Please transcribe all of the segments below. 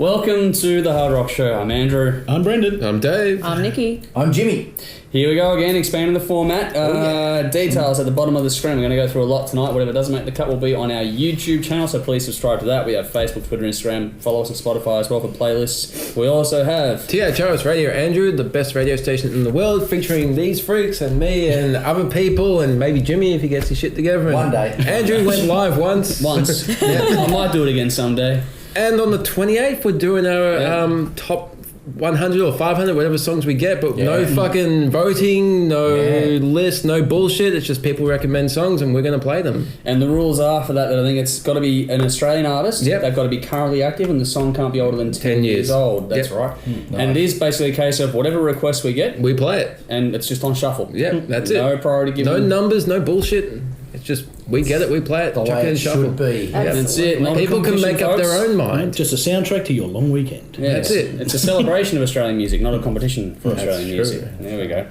Welcome to the Hard Rock Show. I'm Andrew. I'm Brendan. I'm Dave. I'm Nikki. I'm Jimmy. Here we go again, expanding the format. Details at the bottom of the screen. We're going to go through a lot tonight. Whatever doesn't make the cut will be on our YouTube channel, so please subscribe to that. We have Facebook, Twitter, Instagram. Follow us on Spotify as well for playlists. We also have THRS Radio, Andrew, the best radio station in the world, featuring these freaks and me and other people and maybe Jimmy if he gets his shit together. One day. Andrew went live once. I might do it again someday. And on the 28th, we're doing our top 100 or 500, whatever songs we get, but no fucking voting, no list, no bullshit. It's just people recommend songs and we're going to play them. And the rules are for that I think it's got to be an Australian artist. Yep. They've got to be currently active and the song can't be older than 10 years old. That's right. Nice. And it is basically a case of whatever request we get, we play it. And it's just on shuffle. Yeah, that's it. No priority given. No numbers, no bullshit. It's just, we get it, we play it. The way it should be. That's it. People can make up their own mind. Just a soundtrack to your long weekend. Yeah, that's it. It's a celebration of Australian music, not a competition for Australian music. There we go.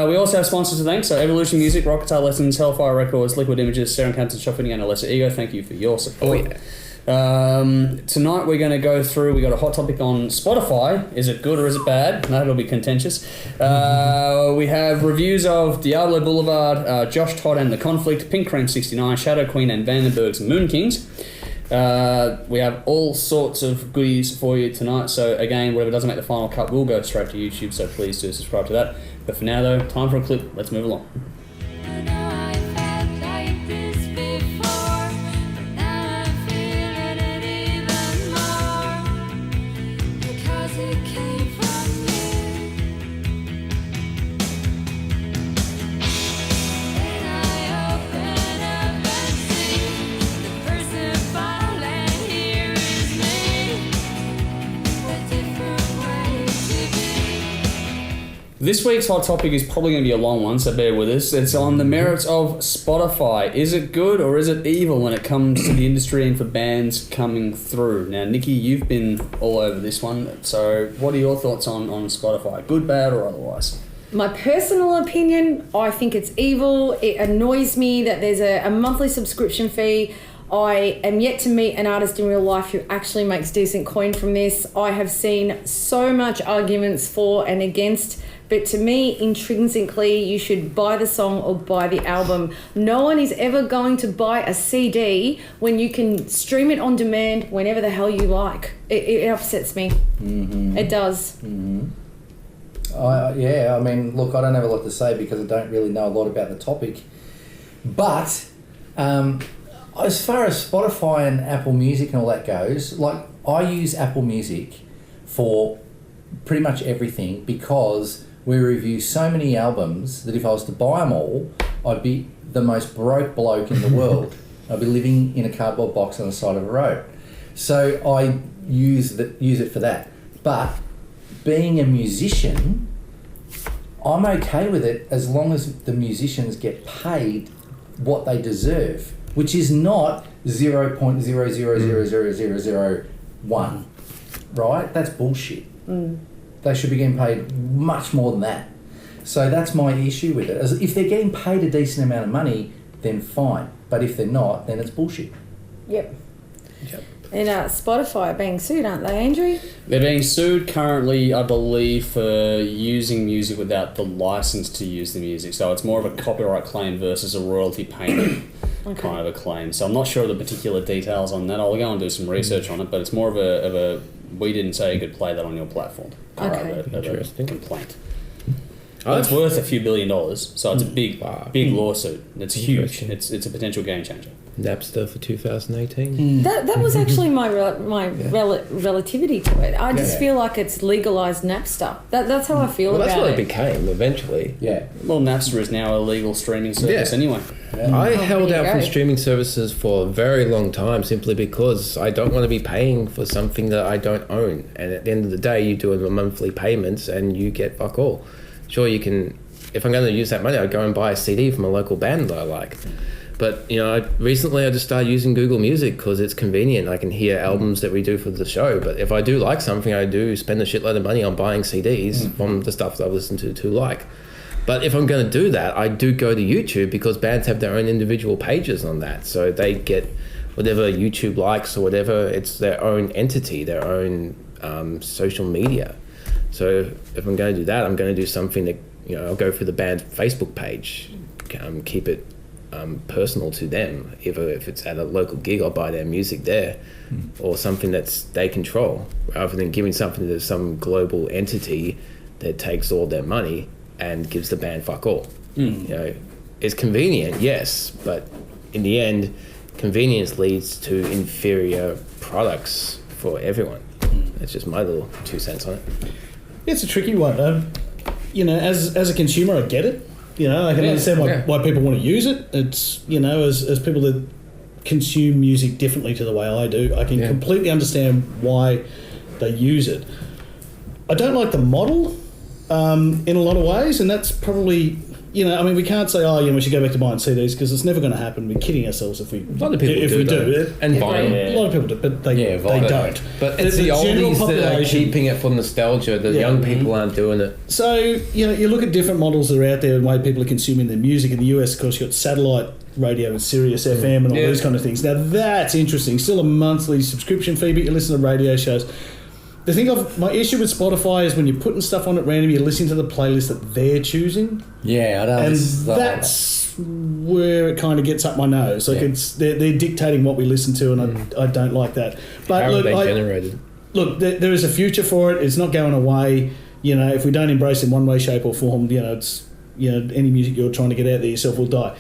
We also have sponsors to thank. So Evolution Music, Rock Guitar Lessons, Hellfire Records, Liquid Images, Sarah Campbell, Shop Fitting and Alessa Ego. Thank you for your support. Tonight we're going to go through, we got a hot topic on Spotify. Is it good or is it bad? No, it'll be contentious. We have reviews of Diablo Blvd, Josh, Todd and the Conflict, Pink Cream 69, Shadowqueen and Vandenberg's Moonkings. We have all sorts of goodies for you tonight, so again, whatever doesn't make the final cut will go straight to YouTube, so please do subscribe to that. But for now though, time for a clip. Let's move along. This week's hot topic is probably going to be a long one, so bear with us. It's on the merits of Spotify. Is it good or is it evil when it comes to the industry and for bands coming through? Now, Nikki, you've been all over this one, so what are your thoughts on Spotify? Good, bad or otherwise? My personal opinion, I think it's evil. It annoys me that there's a monthly subscription fee. I am yet to meet an artist in real life who actually makes decent coin from this. I have seen so much arguments for and against, but to me, intrinsically, you should buy the song or buy the album. No one is ever going to buy a CD when you can stream it on demand whenever the hell you like. It upsets me. Mm-hmm. It does. Mm-hmm. I mean, look, I don't have a lot to say because I don't really know a lot about the topic. But as far as Spotify and Apple Music and all that goes, like, I use Apple Music for pretty much everything because we review so many albums that if I was to buy them all, I'd be the most broke bloke in the world. I'd be living in a cardboard box on the side of a road. So I use it for that. But being a musician, I'm okay with it as long as the musicians get paid what they deserve, which is not 0.000001, right? That's bullshit. They should be getting paid much more than that. So that's my issue with it. If they're getting paid a decent amount of money, then fine. But if they're not, then it's bullshit. Yep. And Spotify are being sued, aren't they, Andrew? They're being sued currently, I believe, for using music without the license to use the music. So it's more of a copyright claim versus a royalty payment kind of a claim. So I'm not sure of the particular details on that. I'll go and do some research on it, but it's more of a we didn't say you could play that on your platform. Interesting. Complaint. It's worth a few $1 billion, so it's a big lawsuit. It's huge. It's a potential game changer. Napster for 2018. That was actually my relativity to it. I just feel like it's legalised Napster. That's how I feel about it. Well, that's what it became eventually. Yeah. Well, Napster is now a legal streaming service anyway. Yeah. I held out from streaming services for a very long time simply because I don't want to be paying for something that I don't own. And at the end of the day, you do a monthly payments and you get fuck all. Sure, you can, if I'm going to use that money, I'd go and buy a CD from a local band that I like. But, you know, recently I just started using Google Music because it's convenient. I can hear albums that we do for the show. But if I do like something, I do spend a shitload of money on buying CDs from the stuff that I listen to like. But if I'm going to do that, I do go to YouTube because bands have their own individual pages on that. So they get whatever YouTube likes or whatever. It's their own entity, their own social media. So if I'm going to do that, I'm going to do something that, I'll go for the band's Facebook page, keep it personal to them. If it's at a local gig, I'll buy their music there, or something that's they control, rather than giving something to some global entity that takes all their money and gives the band fuck all. It's convenient, yes, but in the end, convenience leads to inferior products for everyone. That's just my little 2 cents on it. It's a tricky one. As a consumer, I get it. I can understand why people want to use it. It's, as people that consume music differently to the way I do, I can completely understand why they use it. I don't like the model in a lot of ways, and that's probably, we can't say, we should go back to buying CDs, because it's never going to happen. We're kidding ourselves if we do. A lot of people do. And vinyl. A lot of people do, but they don't. But it's the oldies that are keeping it for nostalgia. The young people aren't doing it. So, you look at different models that are out there and the way people are consuming their music. In the US, of course, you've got satellite radio and Sirius FM and all those kind of things. Now, that's interesting. Still a monthly subscription fee, but you listen to radio shows. The thing my issue with Spotify is when you're putting stuff on at random, you're listening to the playlist that they're choosing. Yeah, I don't. And that's where it kind of gets up my nose. Like they're dictating what we listen to, and I don't like that. But how are they generated? Look, there is a future for it. It's not going away. If we don't embrace it in one way, shape, or form, it's any music you're trying to get out there yourself will die.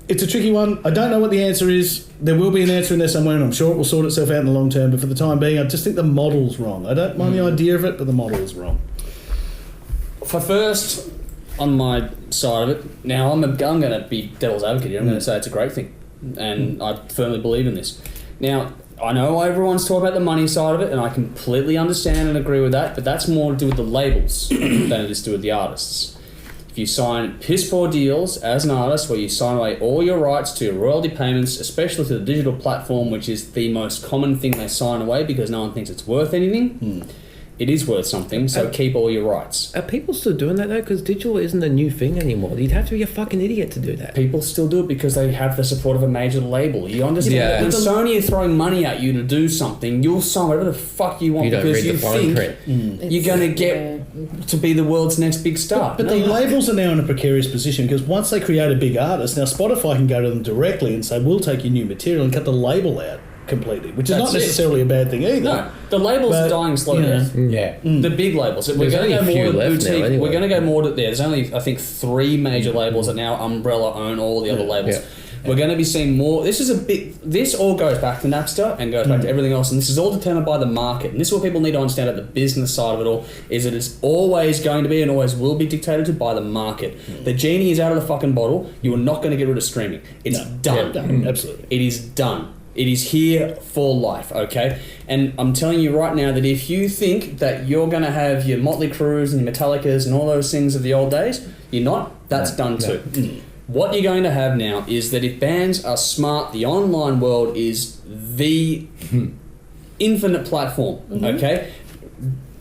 It's a tricky one. I don't know what the answer is. There will be an answer in there somewhere, and I'm sure it will sort itself out in the long term. But for the time being, I just think the model's wrong. I don't mind the idea of it, but the model is wrong. For first, on my side of it, now I'm going to be devil's advocate here. I'm going to say it's a great thing, and I firmly believe in this. Now, I know everyone's talking about the money side of it, and I completely understand and agree with that, but that's more to do with the labels than it is to do with the artists. If you sign piss-poor deals as an artist where you sign away all your rights to your royalty payments, especially to the digital platform, which is the most common thing they sign away because no one thinks it's worth anything, it is worth something, so keep all your rights. Are people still doing that though? Because digital isn't a new thing anymore. You'd have to be a fucking idiot to do that. People still do it because they have the support of a major label. You understand? When Sony are throwing money at you to do something, you'll sign whatever the fuck you want because you think you're going to get to be the world's next big star. But the labels are now in a precarious position because once they create a big artist, now Spotify can go to them directly and say, we'll take your new material and cut the label out completely, which is not necessarily a bad thing either. No, the labels are dying slowly. The big labels. We're going to go more to boutique. Anyway. We're going to go more to there's only I think 3 major labels that now Umbrella own all the other labels. We're going to be seeing more. This all goes back to Napster and goes back to everything else, and this is all determined by the market. And this is what people need to understand at the business side of it all, is that it's always going to be and always will be dictated to by the market. The genie is out of the fucking bottle. You are not going to get rid of streaming. It's done. Absolutely. It is done. It is here for life, okay? And I'm telling you right now that if you think that you're going to have your Motley Crues and your Metallicas and all those things of the old days, you're not. That's done too. What you're going to have now is that if bands are smart, the online world is the infinite platform, okay?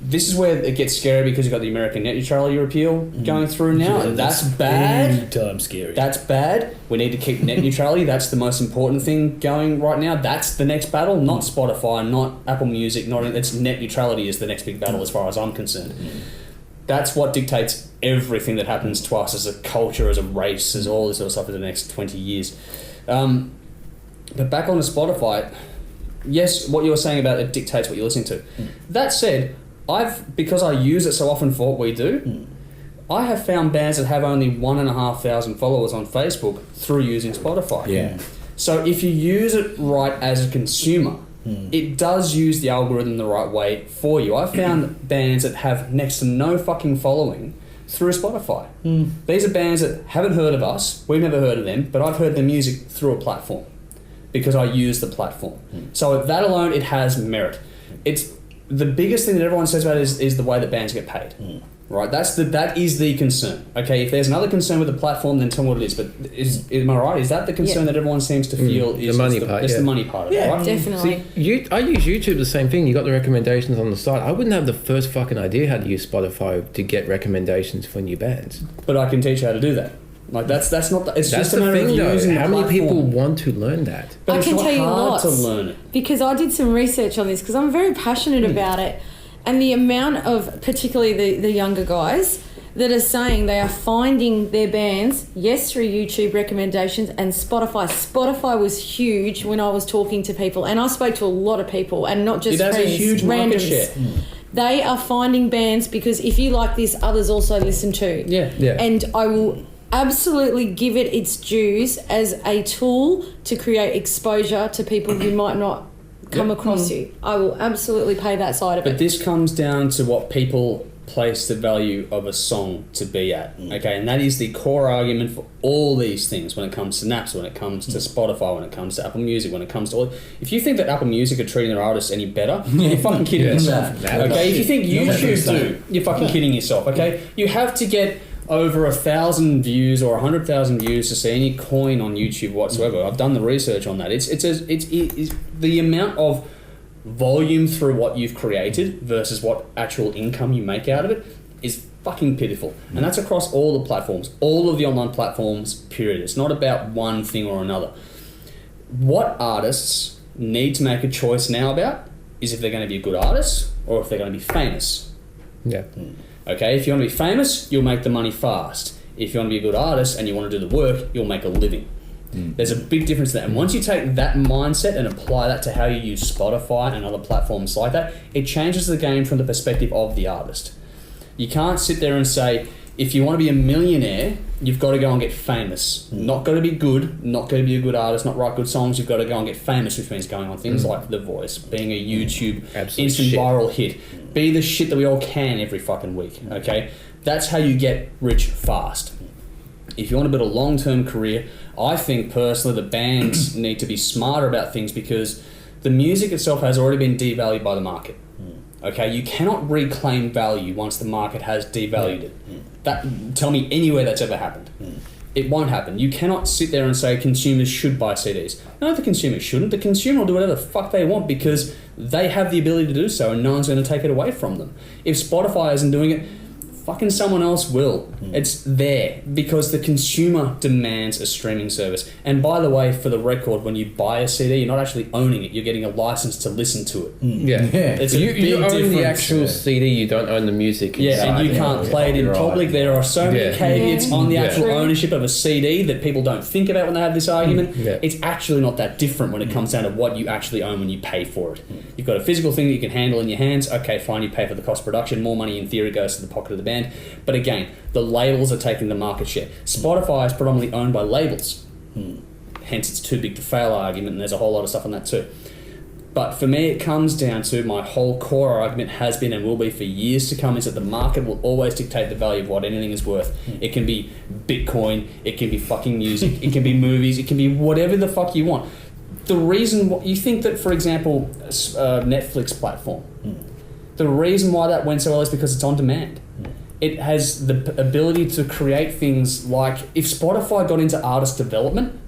This is where it gets scary because you've got the American net neutrality repeal going through now, and that's bad. Big time scary. That's bad. We need to keep net neutrality. That's the most important thing going right now. That's the next battle, not Spotify, not Apple Music, it's net neutrality is the next big battle as far as I'm concerned. That's what dictates everything that happens to us as a culture, as a race, as all this sort of stuff for the next 20 years. But back on to Spotify, yes, what you were saying about it dictates what you're listening to. That said, because I use it so often for what we do, I have found bands that have only 1,500 followers on Facebook through using Spotify. Yeah. So if you use it right as a consumer, it does use the algorithm the right way for you. I've found bands that have next to no fucking following through Spotify. These are bands that haven't heard of us, we've never heard of them, but I've heard their music through a platform because I use the platform. So that alone, it has merit. It's the biggest thing that everyone says about it is the way that bands get paid. Right? That is the concern. Okay, if there's another concern with the platform, then tell me what it is. But am I right? Is that the concern that everyone seems to feel is the money part? It's the money part of it, right? Definitely. See, I use YouTube the same thing. You got the recommendations on the side. I wouldn't have the first fucking idea how to use Spotify to get recommendations for new bands. But I can teach you how to do that. Like that's not. It's That's just a the matter thing, of using though. the How many people platform. want to learn that? But I it's can not tell you hard lots to learn it. because I did some research on this because I'm very passionate about it, and the amount of particularly the younger guys that are saying they are finding their bands, yes, through YouTube recommendations and Spotify. Spotify was huge when I was talking to people, and I spoke to a lot of people, and not just It has friends, a huge market randoms. share. They are finding bands because if you like this, others also listen to. Yeah. And I will absolutely give it its dues as a tool to create exposure to people who might not come across you. I will absolutely pay that side of But it. this comes down to what people place the value of a song to be at. Okay, and that is the core argument for all these things when it comes to Napster, when it comes to Spotify, when it comes to Apple Music, when it comes to all. If you think that Apple Music are treating their artists any better, you're fucking kidding yourself. Okay, if you think YouTube do, you're fucking kidding yourself. Okay, you have to get over 1,000 views or 100,000 views to see any coin on YouTube whatsoever. I've done the research on that. It's the amount of volume through what you've created versus what actual income you make out of it is fucking pitiful. And that's across all the platforms, all of the online platforms, period. It's not about one thing or another. What artists need to make a choice now about is if they're going to be a good artist or if they're going to be famous. Yeah. Okay, if you want to be famous, you'll make the money fast. If you want to be a good artist and you want to do the work, you'll make a living. There's a big difference there. And once you take that mindset and apply that to how you use Spotify and other platforms like that, it changes the game from the perspective of the artist. You can't sit there and say, if you want to be a millionaire, you've got to go and get famous. Not got to be good, not going to be a good artist, not write good songs, you've got to go and get famous, which means going on things like The Voice, being a YouTube instant viral hit. Be the shit that we all can every fucking week, okay? That's how you get rich fast. If you want to build a long-term career, I think personally the bands need to be smarter about things because the music itself has already been devalued by the market. Okay, you cannot reclaim value once the market has devalued it. Tell me anywhere that's ever happened. It won't happen. You cannot sit there and say consumers should buy CDs. No, the consumer shouldn't. The consumer will do whatever the fuck they want because they have the ability to do so and no one's going to take it away from them. If Spotify isn't doing it, fucking someone else will. It's there because the consumer demands a streaming service. And by the way, for the record, when you buy a CD, you're not actually owning it. You're getting a license to listen to it. It's a big you own difference. the actual CD. You don't own the music. And you can't play it in public. There are so many caveats on the actual True. ownership of a CD that people don't think about when they have this argument. Yeah. It's actually not that different when it comes down to what you actually own when you pay for it. You've got a physical thing that you can handle in your hands. Okay, fine, you pay for the cost of production. More money in theory goes to the pocket of the band. But again, the labels are taking the market share. Spotify is predominantly owned by labels. Hence it's too big to fail argument, and there's a whole lot of stuff on that too. But for me, it comes down to my whole core argument has been and will be for years to come is that the market will always dictate the value of what anything is worth. It can be Bitcoin, it can be fucking music, it can be movies, it can be whatever the fuck you want. The reason you think that, for example, Netflix platform, the reason why that went so well is because it's on demand. It has the ability to create things like if Spotify got into artist development,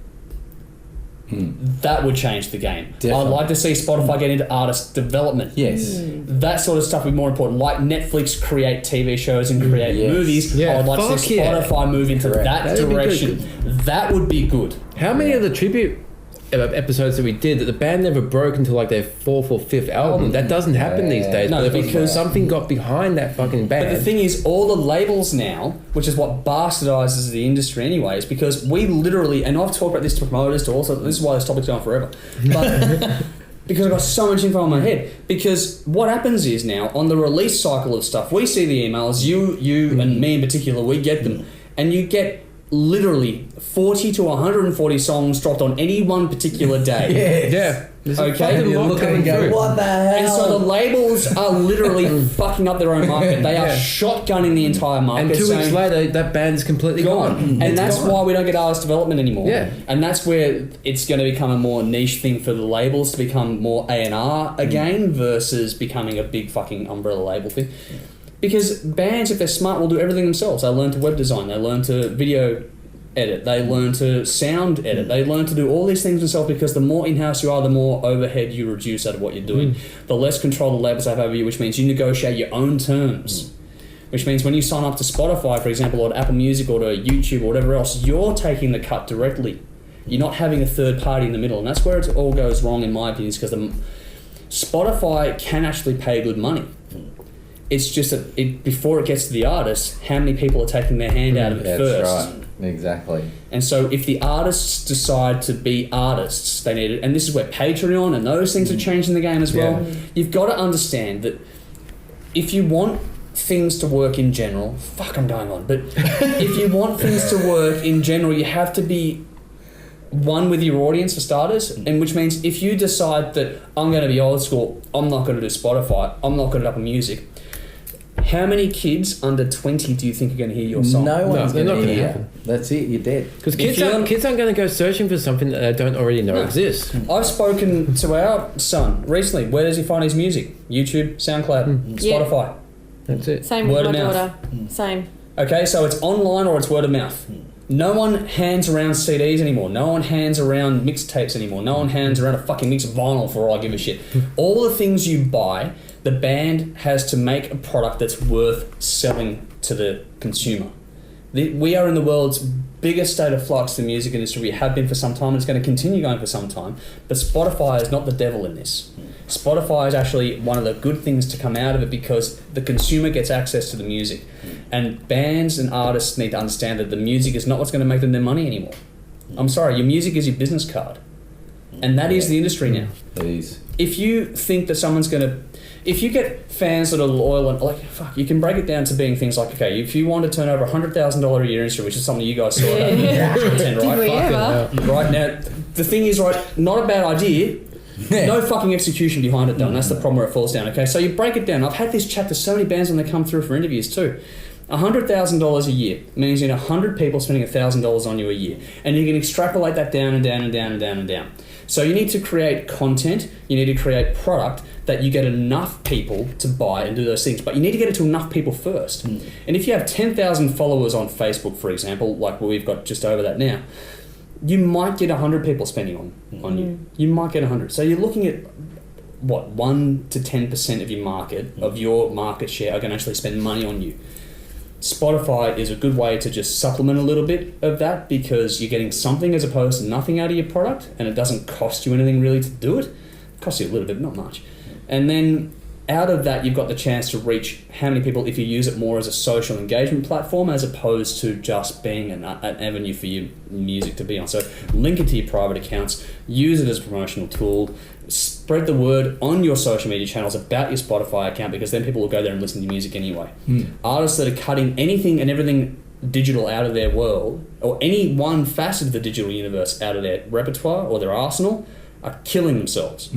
that would change the game. Definitely. I'd like to see Spotify get into artist development. Yes. That sort of stuff would be more important. Like Netflix create TV shows and create movies. Yeah, I'd like to see Spotify move into that That'd be direction. That would be good. How many of the tribute episodes that we did that the band never broke until like their 4th or 5th album? That doesn't happen these days. No, but because something got behind that fucking band. But the thing is, all the labels now, which is what bastardizes the industry anyways, because we literally, and I've talked about this to promoters, to also, this is why this topic's going forever, but because I've got so much info in my head, because what happens is now, on the release cycle of stuff, we see the emails, you and me in particular, we get them, and you get literally 40 to 140 songs dropped on any one particular day. Yes. Okay, And you look at it and go, what the hell? and so the labels are literally fucking up their own market. They are shotgunning the entire market. And 2 weeks saying, later, that band's completely gone. And that's why we don't get artist development anymore. Yeah. And that's where it's going to become a more niche thing for the labels to become more A&R again versus becoming a big fucking umbrella label thing. Because bands, if they're smart, will do everything themselves. They learn to web design, they learn to video edit, they learn to sound edit, they learn to do all these things themselves because the more in-house you are, the more overhead you reduce out of what you're doing. The less control the labels have over you, which means you negotiate your own terms. which means when you sign up to Spotify, for example, or to Apple Music or to YouTube or whatever else, you're taking the cut directly. You're not having a third party in the middle, and that's where it all goes wrong in my opinion, because Spotify can actually pay good money. It's just that before it gets to the artist, how many people are taking their hand out of it first? That's right. Exactly. And so if the artists decide to be artists, they need it. And this is where Patreon and those things are changing the game as well. Yeah. You've got to understand that if you want things to work in general, I'm going on, but if you want things to work in general, you have to be one with your audience for starters, and which means if you decide that I'm going to be old school, I'm not going to do Spotify, I'm not going to do Apple Music, how many kids under 20 do you think are going to hear your song? No one's going to hear. That's it, you're dead. Because kids aren't going to go searching for something that they don't already know exists. I've spoken to our son recently. Where does he find his music? YouTube, SoundCloud, Spotify. That's it. Same with my daughter. Same. Okay, so it's online or it's word of mouth. No one hands around CDs anymore. No one hands around mixtapes anymore. No one hands around a fucking mixed vinyl for all I give a shit. All the things you buy, the band has to make a product that's worth selling to the consumer. We are in the world's biggest state of flux in the music industry. We have been for some time, and it's going to continue going for some time. But Spotify is not the devil in this. Spotify is actually one of the good things to come out of it because the consumer gets access to the music. And bands and artists need to understand that the music is not what's going to make them their money anymore. I'm sorry, your music is your business card. And that is the industry now. It is. If you think that someone's going to... If you get fans that are loyal and you can break it down to being things like, okay, if you want to turn over $100,000 a year industry, which is something you guys saw right? Right now, the thing is, right, not a bad idea. No fucking execution behind it, though. And that's the problem where it falls down. Okay, so you break it down. I've had this chat to so many bands when they come through for interviews too. $100,000 a year means you need 100 people spending $1,000 on you a year, and you can extrapolate that down and down and down and down and down. So you need to create content. You need to create product that you get enough people to buy and do those things. But you need to get it to enough people first. And if you have 10,000 followers on Facebook, for example, like we've got just over that now, you might get 100 people spending on you. You might get 100. So you're looking at, 1 to 10% of your market, of your market share, are going to actually spend money on you. Spotify is a good way to just supplement a little bit of that because you're getting something as opposed to nothing out of your product, and it doesn't cost you anything really to do it. It costs you a little bit, not much. And then out of that, you've got the chance to reach how many people if you use it more as a social engagement platform as opposed to just being an avenue for your music to be on. So link it to your private accounts, use it as a promotional tool, spread the word on your social media channels about your Spotify account because then people will go there and listen to your music anyway. Artists that are cutting anything and everything digital out of their world or any one facet of the digital universe out of their repertoire or their arsenal are killing themselves.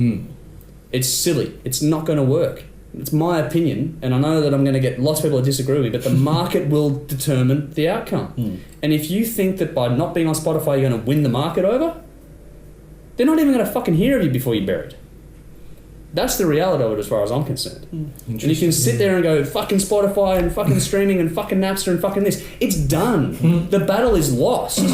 It's silly. It's not going to work. It's my opinion, and I know that I'm going to get lots of people that disagree with me, but the market will determine the outcome. And if you think that by not being on Spotify you're going to win the market over, they're not even going to fucking hear of you before you're buried. That's the reality of it as far as I'm concerned. And you can sit there and go, fucking Spotify and fucking streaming and fucking Napster and fucking this. It's done. The battle is lost.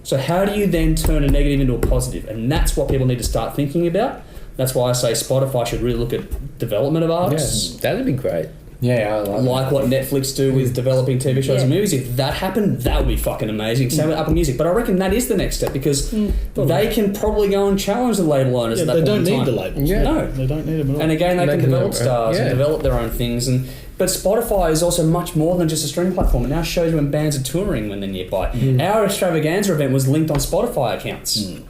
So how do you then turn a negative into a positive? And that's what people need to start thinking about. That's why I say Spotify should really look at development of artists. Yeah, that'd be great. Yeah, I like what Netflix do with developing TV shows and movies. If that happened, that would be fucking amazing. Same with Apple Music. But I reckon that is the next step because they can probably go and challenge the label owners at that point in time. They don't need the labels. No. They don't need them at all. And again, they can develop stars and develop their own things. But Spotify is also much more than just a streaming platform. It now shows you when bands are touring when they're nearby. Our extravaganza event was linked on Spotify accounts.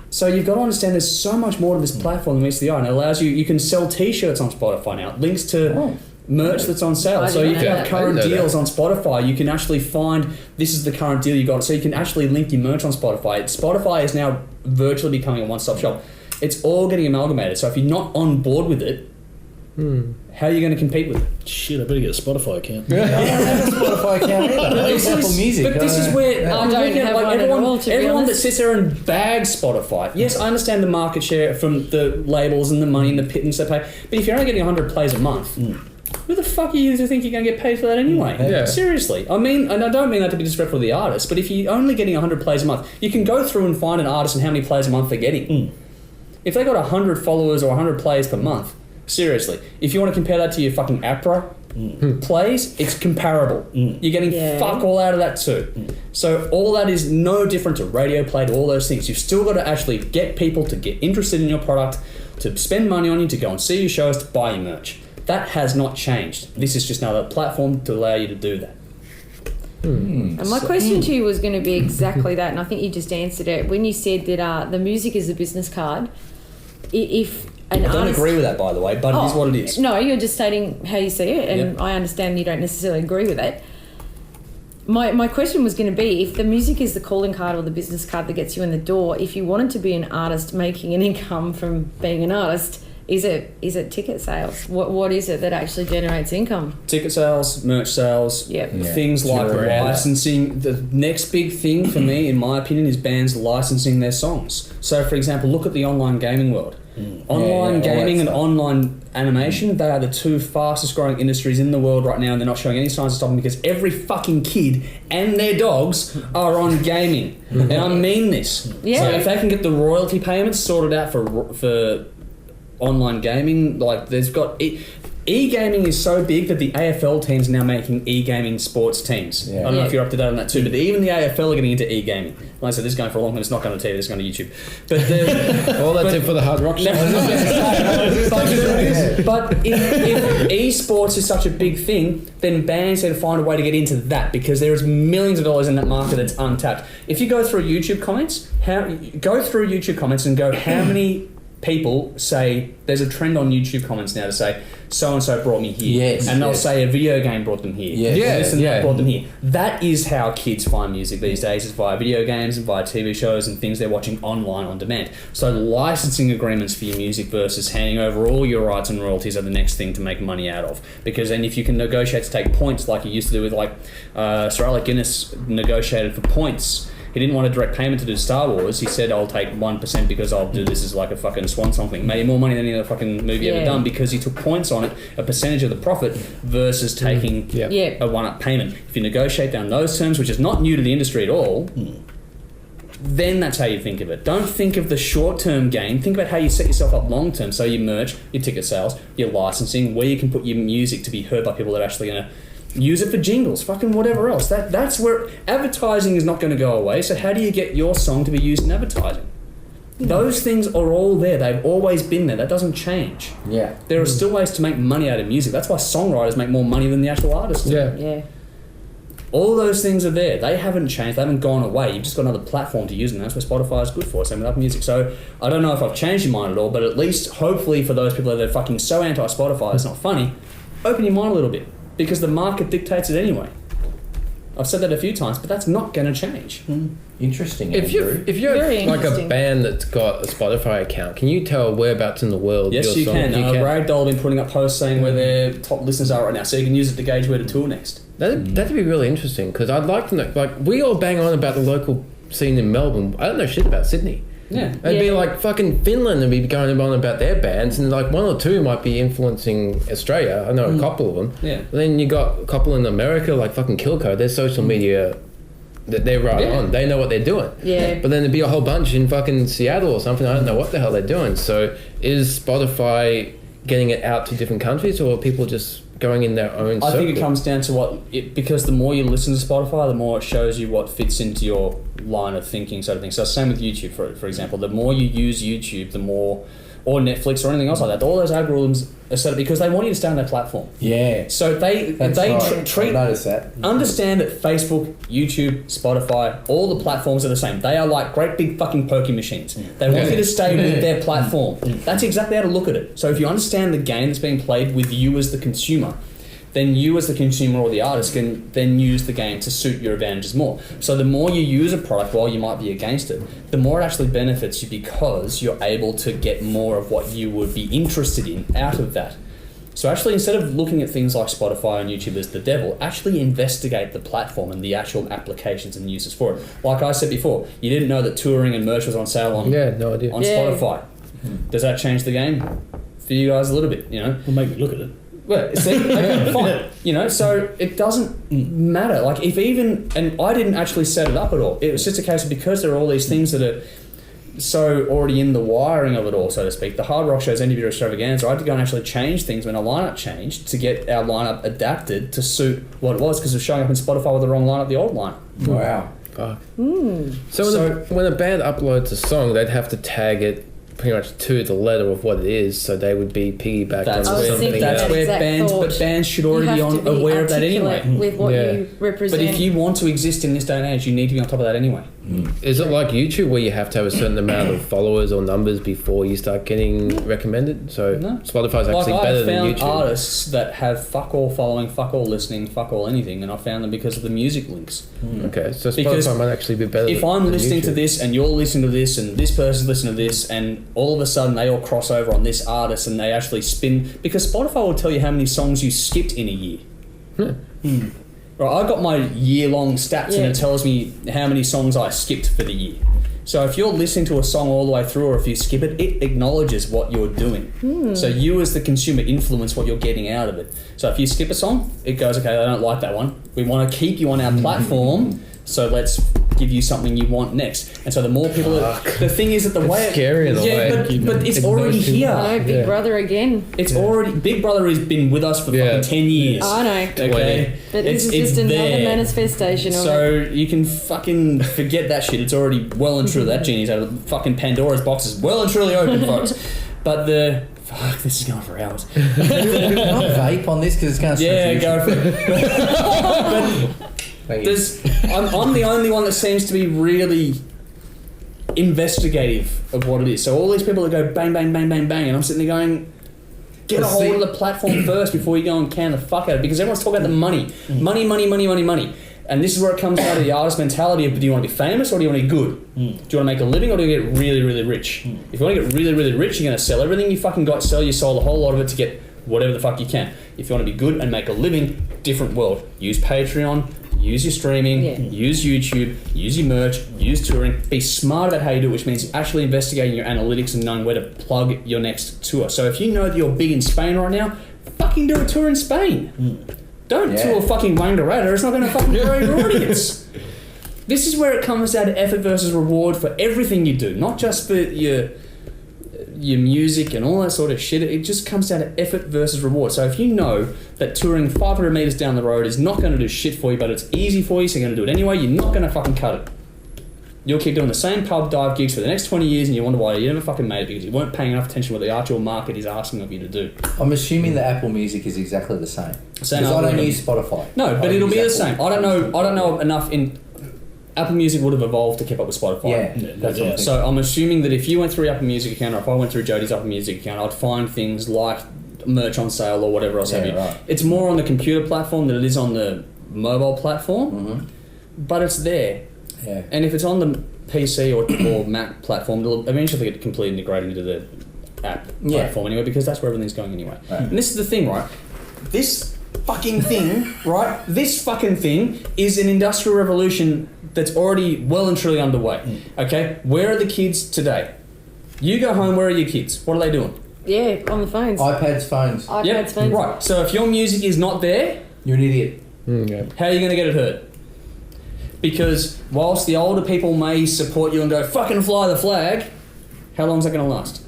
So you've got to understand there's so much more to this platform than meets the eye, and it allows you can sell t-shirts on Spotify now. It links to merch that's on sale. So if you have current deals on Spotify, you can actually find this is the current deal you got. So you can actually link your merch on Spotify. Spotify is now virtually becoming a one-stop shop. It's all getting amalgamated. So if you're not on board with it, how are you going to compete with it? Shit, I better get a Spotify account. I don't have a Spotify account either. Apple Music. But this is where everyone that sits there and bags Spotify. Yes, I understand the market share from the labels and the money and the pittance they pay. But if you're only getting 100 plays a month, who the fuck are you to think you're going to get paid for that anyway? Seriously. I mean, and I don't mean that to be disrespectful to the artist, but if you're only getting 100 plays a month, you can go through and find an artist and how many plays a month they're getting. If they got 100 followers or 100 plays per month, seriously, if you want to compare that to your fucking APRA plays, it's comparable. You're getting fuck all out of that too. So all that is no different to radio play, to all those things. You've still got to actually get people to get interested in your product, to spend money on you, to go and see your shows, to buy your merch. That has not changed. This is just another platform to allow you to do that. And my question to you was going to be exactly that, and I think you just answered it when you said that the music is a business card. If I don't agree with that, by the way, but it is what it is. No, you're just stating how you see it, and I understand you don't necessarily agree with it. My question was going to be, if the music is the calling card or the business card that gets you in the door, if you wanted to be an artist making an income from being an artist, is it ticket sales? What is it that actually generates income? Ticket sales, merch sales, things like licensing. The next big thing for me, in my opinion, is bands licensing their songs. So, for example, look at the online gaming world. Online gaming and online animation, they are the two fastest growing industries in the world right now, and they're not showing any signs of stopping because every fucking kid and their dogs are on gaming. And I mean this. So if they can get the royalty payments sorted out for online gaming, like there's got e-gaming is so big that the AFL teams are now making e-gaming sports teams. I don't know if you're up to date on that too, but even the AFL are getting into e-gaming. Like I said, this is going for a long time. It's not going to TV, it's going to YouTube. But that's it for the Hard Rock Show. But if esports is such a big thing, then bands need to find a way to get into that, because there is millions of dollars in that market that's untapped. If you go through YouTube comments, and go how many people say, there's a trend on YouTube comments now to say, so-and-so brought me here. And they'll say a video game brought them here. That brought them here. That is how kids find music these days, is via video games and via TV shows and things they're watching online on demand. So licensing agreements for your music versus handing over all your rights and royalties are the next thing to make money out of. Because then if you can negotiate to take points like you used to do with Sir Alec Guinness negotiated for points. He didn't want a direct payment to do Star Wars. He said, I'll take 1% because I'll do this as like a fucking swan song thing. Made more money than any other fucking movie ever done, because he took points on it, a percentage of the profit, versus taking a one-up payment. If you negotiate down those terms, which is not new to the industry at all, then that's how you think of it. Don't think of the short-term gain. Think about how you set yourself up long-term. So your merch, your ticket sales, your licensing, where you can put your music to be heard by people that are actually going to use it for jingles, fucking whatever else. That's where advertising is not going to go away. So how do you get your song to be used in advertising? Those things are all there. They've always been there. That doesn't change. There are still ways to make money out of music. That's why songwriters make more money than the actual artists do. All those things are there. They haven't changed. They haven't gone away. You've just got another platform to use, and that's what Spotify is good for. Same with Apple Music. So I don't know if I've changed your mind at all, but at least hopefully for those people that are fucking so anti-Spotify, it's not funny, open your mind a little bit. Because the market dictates it anyway. I've said that a few times, but that's not going to change. Interesting. If you're like a band that's got a Spotify account, can you tell whereabouts in the world? Yes, you can. Ragdoll have been putting up posts saying where their top listeners are right now, so you can use it to gauge where to tour next. That'd be really interesting, because I'd like to know. Like, we all bang on about the local scene in Melbourne. I don't know shit about Sydney. It'd be like fucking Finland and be going on about their bands, and like one or two might be influencing Australia. I know a couple of them. But then you got a couple in America, like fucking Kilco. Their social media, that they're on. They know what they're doing. But then there'd be a whole bunch in fucking Seattle or something. I don't know what the hell they're doing. So is Spotify getting it out to different countries, or are people just going in their own circle? I think it comes down to because the more you listen to Spotify, the more it shows you what fits into your line of thinking, sort of thing. So same with YouTube, for example. The more you use YouTube, the more, or Netflix or anything else like that, all those algorithms are set up because they want you to stay on their platform. So they notice that. Understand that Facebook, YouTube, Spotify, all the platforms are the same. They are like great big fucking poker machines. They want you to stay with their platform. That's exactly how to look at it. So if you understand the game that's being played with you as the consumer, then you as the consumer or the artist can then use the game to suit your advantages more. So the more you use a product while you might be against it, the more it actually benefits you, because you're able to get more of what you would be interested in out of that. So actually, instead of looking at things like Spotify and YouTube as the devil, actually investigate the platform and the actual applications and uses for it. Like I said before, you didn't know that touring and merch was on sale on Spotify. Does that change the game for you guys a little bit? You know, we'll make me look at it. Well, see, fine. You know, so it doesn't matter. Like, if even, and I didn't actually set it up at all. It was just a case of, because there are all these things that are so already in the wiring of it all, so to speak. The Hard Rock Show's end of year extravaganza, I had to go and actually change things when our lineup changed to get our lineup adapted to suit what it was, because it was showing up in Spotify with the wrong lineup, the old lineup. Wow. So when a band uploads a song, they'd have to tag it pretty much to the letter of what it is, so they would be piggybacked on something. That's where bands should already be aware of that anyway. With what you represent. But if you want to exist in this day and age, you need to be on top of that anyway. Is it like YouTube where you have to have a certain amount of followers or numbers before you start getting recommended? So No. Spotify's actually better than YouTube. I found artists that have fuck all following, fuck all listening, fuck all anything, and I found them because of the music links. Okay, so Because Spotify might actually be better. If I'm listening to YouTube. this and you're listening to this and this person's listening to this and all of a sudden they all cross over on this artist and they actually spin, because Spotify will tell you how many songs you skipped in a year. Right, I got my year-long stats and it tells me how many songs I skipped for the year. So if you're listening to a song all the way through, or if you skip it, it acknowledges what you're doing. So you as the consumer influence what you're getting out of it. So if you skip a song, it goes, okay, I don't like that one. We want to keep you on our platform, so let's give you something you want next. And so the more people... The thing is that the way... scary in a way. But it's already here. I know, Big Brother again. It's already... Big Brother has been with us for fucking 10 years. I know. Okay? But this is just another manifestation of it. So you can fucking forget that shit. It's already well and truly... That genie's out of fucking Pandora's box is well and truly open, folks. But the... Fuck, this is going for hours. Can I vape on this because it's going to... Yeah, go for it. I'm the only one that seems to be really investigative of what it is. So all these people that go bang, bang, bang, bang, bang, and I'm sitting there going, get a hold of the platform first before you go and can the fuck out of it, because everyone's talking about the money. Money, money, money, money, money. And this is where it comes out of the artist mentality of, do you want to be famous or do you want to be good? Do you want to make a living or do you get really, really rich? If you want to get really, really rich, you're going to sell everything you fucking got, sell your soul, a whole lot of it to get whatever the fuck you can. If you want to be good and make a living, different world. Use Patreon, use your streaming, use YouTube, use your merch, use touring. Be smart about how you do it, which means actually investigating your analytics and knowing where to plug your next tour. So if you know that you're big in Spain right now, fucking do a tour in Spain. Don't tour fucking Wangaratta. It's not going to fucking grow your audience. This is where it comes down to effort versus reward for everything you do, not just for your music and all that sort of shit. It just comes down to effort versus reward. So if you know that touring 500 metres down the road is not going to do shit for you, but it's easy for you, so you're going to do it anyway, you're not going to fucking cut it. You'll keep doing the same pub dive gigs for the next 20 years and you wonder why you never fucking made it, because you weren't paying enough attention to what the actual market is asking of you to do. I'm assuming that Apple Music is exactly the same. Because I don't use Spotify. No, but it'll be the same. I don't know enough in... Apple Music would have evolved to keep up with Spotify. Yeah, that's what I'm So I'm assuming that if you went through your Apple Music account, or if I went through Jodie's Apple Music account, I'd find things like merch on sale or whatever else have you. Right. It's more on the computer platform than it is on the mobile platform, but it's there. Yeah. And if it's on the PC or Mac platform, it'll eventually get completely integrated into the app platform anyway, because that's where everything's going anyway. Right. And this is the thing, right? This fucking thing, right? This fucking thing is an industrial revolution that's already well and truly underway. Okay? Where are the kids today? You go home, where are your kids? What are they doing? Yeah, on the phones. iPads, phones. Phones. Right. So if your music is not there, you're an idiot. How are you going to get it heard? Because whilst the older people may support you and go, fucking fly the flag, how long is that going to last?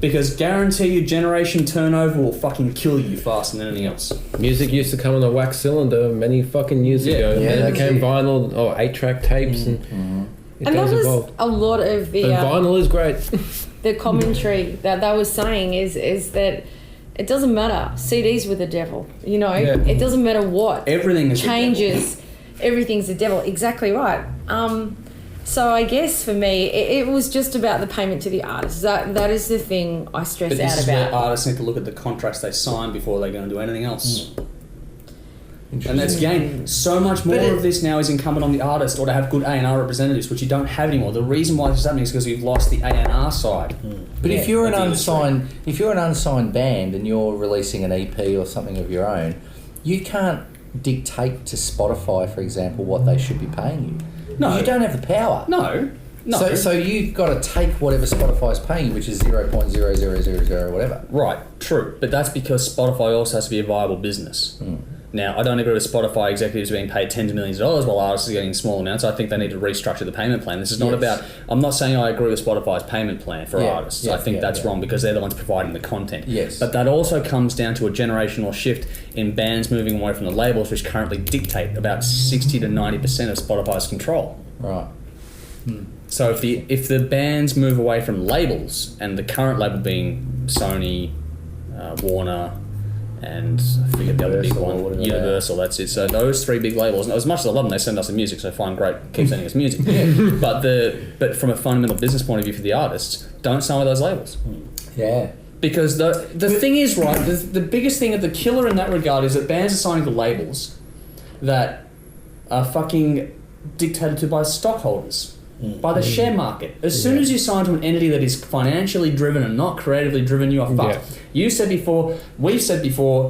Because guarantee you generation turnover will fucking kill you faster than anything else. Music used to come on a wax cylinder many fucking years ago. Yeah, and it became vinyl or 8-track tapes and it And that does was evolve. a lot of the... But vinyl is great. The commentary that they were saying is that it doesn't matter. CDs were the devil, you know? Yeah. It doesn't matter what. Everything is changes. Everything's the devil. Exactly right. So I guess for me, it was just about the payment to the artist. That is the thing I stress But out this is about. where artists need to look at the contracts they sign before they're going to do anything else. And that's, again, so much more of this now is incumbent on the artist, or to have good A&R representatives, which you don't have anymore. The reason why this is happening is because we've lost the A&R side. But if you're an unsigned band and you're releasing an EP or something of your own, you can't dictate to Spotify, for example, what they should be paying you. No. You don't have the power. No. So you've got to take whatever Spotify's paying you, which is 0.0000 or whatever. Right, true. But that's because Spotify also has to be a viable business. Now, I don't agree with Spotify executives being paid tens of millions of dollars while artists are getting small amounts. I think they need to restructure the payment plan. This is not about... I'm not saying I agree with Spotify's payment plan for artists. I think that's wrong because they're the ones providing the content. Yes. But that also comes down to a generational shift in bands moving away from the labels, which currently dictate about 60 to 90% of Spotify's control. Right. So if the bands move away from labels, and the current label being Sony, Warner, and I forget the other big one, Universal, that's it. So those three big labels, and as much as I love them, they send us the music, so fine, great, keep sending us music. But from a fundamental business point of view for the artists, don't sign with those labels. Yeah. Because the thing is, right, the biggest thing, the killer in that regard is that bands are signing to labels that are fucking dictated to by stockholders, by the share market. As soon as you sign to an entity that is financially driven and not creatively driven, you are fucked. Yeah. We've said before,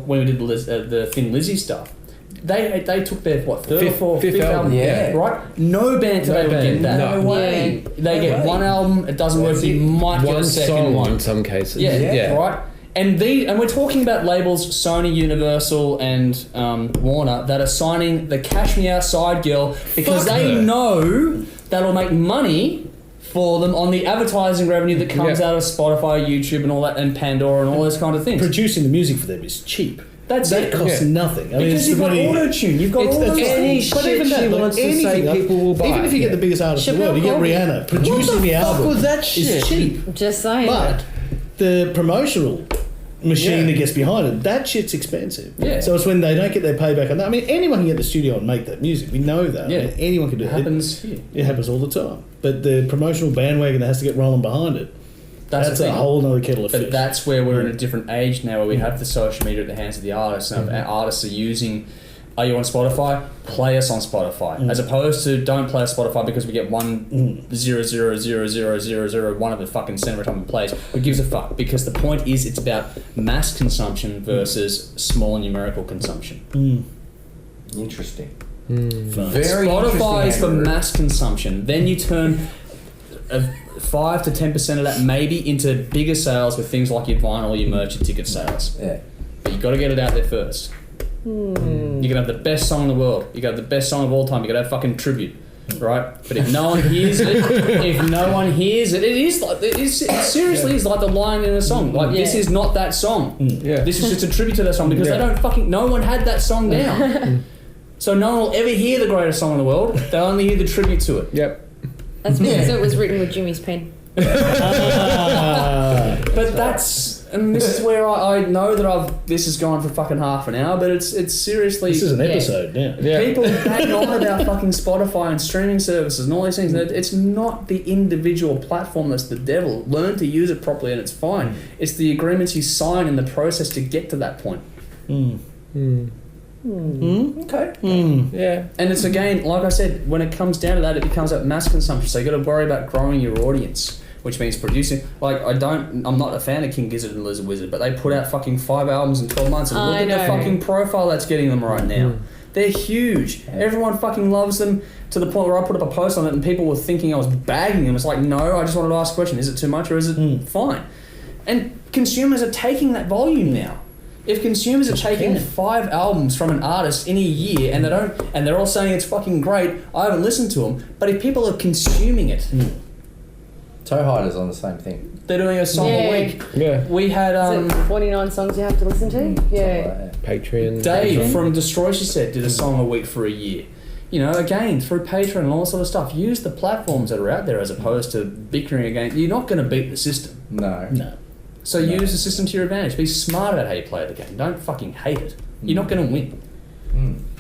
when we did the Thin Lizzy stuff, they took their, fifth album? Yeah. Right? No band today would get that. No way. They get one album, it doesn't work, you might get a second one. In some cases. Yeah. Right? And we're talking about labels, Sony, Universal, and Warner, that are signing the Cash Me Outside girl because they know that'll make money for them on the advertising revenue that comes out of Spotify, YouTube, and all that, and Pandora, and all those kind of things. Producing the music for them is cheap. That costs nothing. I mean, because you've got auto-tune, you've got all those things. But even that, wants to say people will buy. Even if you get the biggest artist in the world, you get Rihanna. Producing the album was that shit? is cheap. Just saying. But the promotional machine that gets behind it, that shit's expensive. Yeah. So it's when they don't get their payback on that. I mean, anyone can get the studio and make that music. We know that. Yeah. I mean, anyone can do it. It happens here. It happens all the time. But the promotional bandwagon that has to get rolling behind it, that's a whole other kettle of fish. But that's where we're in a different age now, where we have the social media at the hands of the artists, and our artists are using... Are you on Spotify? Play us on Spotify. As opposed to don't play us Spotify because we get 1,000,000,001 of the fucking cent every time we play. Who gives a fuck? Because the point is, it's about mass consumption versus small numerical consumption. Interesting. Very Spotify is for mass consumption. Then you turn 5 to 10% of that maybe into bigger sales with things like your vinyl, your merch, your ticket sales. Yeah. But you've got to get it out there first. You can have the best song in the world. You can have the best song of all time. You can have fucking tribute, right? But if no one hears it, it is like it seriously is like the line in a song. Like this is not that song. This is just a tribute to that song because they don't fucking. No one had that song down, so no one will ever hear the greatest song in the world. They'll only hear the tribute to it. Yep. That's because it was written with Jimmy's pen. But that's. And this is where I know that this has gone for fucking half an hour, but it's seriously... This is an episode, yeah. People bang on about fucking Spotify and streaming services and all these things. It's not the individual platform that's the devil. Learn to use it properly and it's fine. It's the agreements you sign in the process to get to that point. Okay. Yeah. And it's, again, like I said, when it comes down to that, it becomes about mass consumption. So you got to worry about growing your audience, which means producing. Like, I'm not a fan of King Gizzard and Lizard Wizard, but they put out fucking 5 albums in 12 months, and look at the fucking profile that's getting them right now. They're huge. Everyone fucking loves them to the point where I put up a post on it and people were thinking I was bagging them. It's like, no, I just wanted to ask a question. Is it too much or is it fine? And consumers are taking that volume now. If consumers are taking 5 albums from an artist in a year and they're all saying it's fucking great, I haven't listened to them, but if people are consuming it... Toe Hider's on the same thing. They're doing a song a week. Yeah. We had... Is it 49 songs you have to listen to? Yeah. Patreon. Dave from Destroy, she said, did a song a week for a year. You know, again, through Patreon and all that sort of stuff. Use the platforms that are out there as opposed to bickering against... You're not going to beat the system. No. So use the system to your advantage. Be smart about how you play the game. Don't fucking hate it. You're not going to win.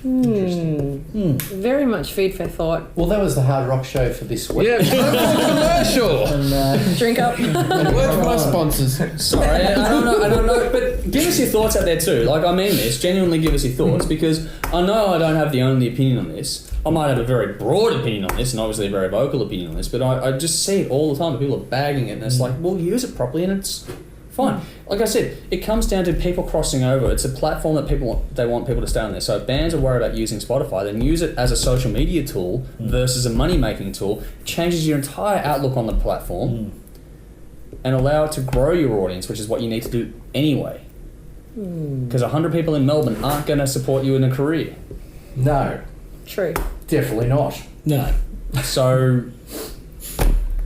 Very much food for thought. Well, that was the Hard Rock Show for this week. Yeah, commercial. And, Drink up. Word for my sponsors. Sorry, I don't know. But give us your thoughts out there too. Like, I mean this. Genuinely give us your thoughts because I know I don't have the only opinion on this. I might have a very broad opinion on this and obviously a very vocal opinion on this, but I just see it all the time. People are bagging it and it's like, well, use it properly and it's fine. Like I said, it comes down to people crossing over. It's a platform that they want people to stay on there. So if bands are worried about using Spotify, then use it as a social media tool versus a money-making tool. It changes your entire outlook on the platform and allow it to grow your audience, which is what you need to do anyway. Because 100 people in Melbourne aren't going to support you in a career. No. True. Definitely not. No. So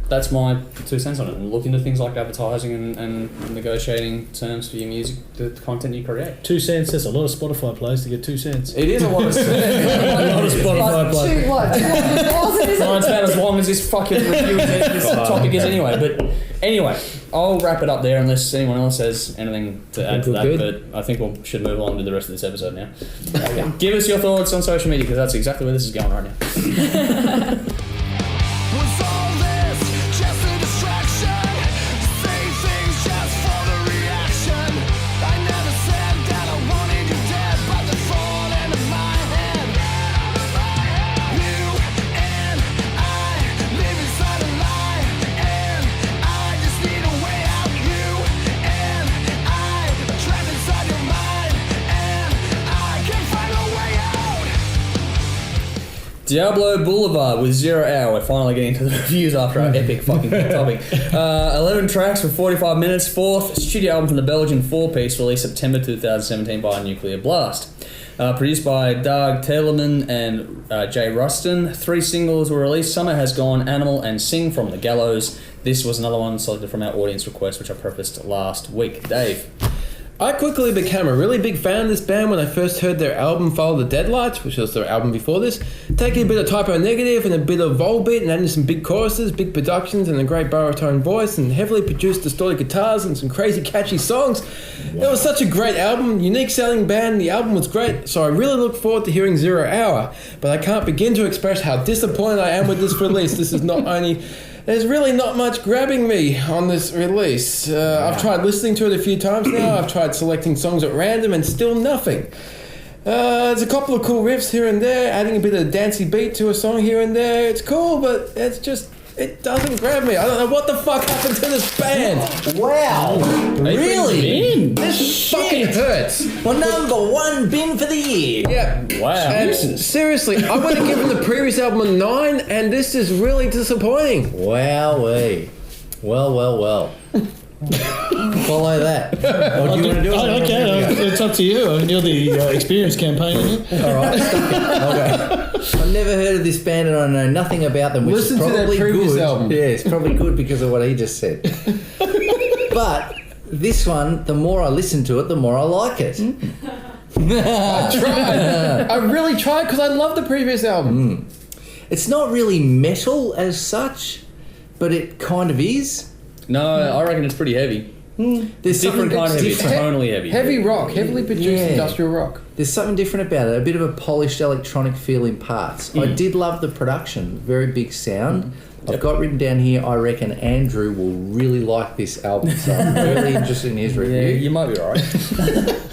that's my 2 cents on it. And look into things like advertising and negotiating terms for your music, the content you create. 2 cents, that's a lot of Spotify plays to get 2 cents. It is a lot of A lot of Spotify plays. It's about as long as this fucking review this topic is anyway. But anyway, I'll wrap it up there unless anyone else has anything to add to that. Good. But I think we should move on to the rest of this episode now. Give us your thoughts on social media because that's exactly where this is going right now. Diablo Blvd with 0 Hour. We're finally getting to the reviews after our epic fucking topic. 11 tracks for 45 minutes. 4th studio album from the Belgian 4-piece released September 2017 by Nuclear Blast. Produced by Dag Telemann and Jay Rustin. 3 singles were released. Summer Has Gone, Animal and Sing from the Gallows. This was another one selected from our audience request, which I prefaced last week. Dave? I quickly became a really big fan of this band when I first heard their album Follow the Deadlights, which was their album before this. Taking a bit of Typo Negative and a bit of Volbeat and adding some big choruses, big productions and a great baritone voice and heavily produced distorted guitars and some crazy catchy songs. It was such a great album, unique selling band, the album was great, so I really look forward to hearing 0 Hour. But I can't begin to express how disappointed I am with this release. This is not only... There's really not much grabbing me on this release. I've tried listening to it a few times now. I've tried selecting songs at random and still nothing. There's a couple of cool riffs here and there, adding a bit of dancey beat to a song here and there. It's cool, but it's just... It doesn't grab me. I don't know what the fuck happened to this band. Wow. Really? This fucking hurts. Well, number 1 bin for the year. Yeah. Wow. And seriously, I would have given the previous album a 9, and this is really disappointing. Wowee. Well. Follow that. What do you want to do? Okay, it's up to you. I mean, you're the experienced campaigner. All right, stuck it. Okay. I've never heard of this band and I know nothing about them, which Listen is probably to their previous good. album. Yeah, it's probably good because of what he just said. But this one, the more I listen to it, the more I like it. I tried. I really tried because I love the previous album. It's not really metal as such, but it kind of is. No, I reckon it's pretty heavy. There's Different kind of heavy. It's different. tonally heavy. Heavy rock, heavily produced industrial rock. There's something different about it, a bit of a polished electronic feel in parts. I did love the production, very big sound. I've got written down here, I reckon Andrew will really like this album, so I'm really interested in his review. Yeah, you might be right.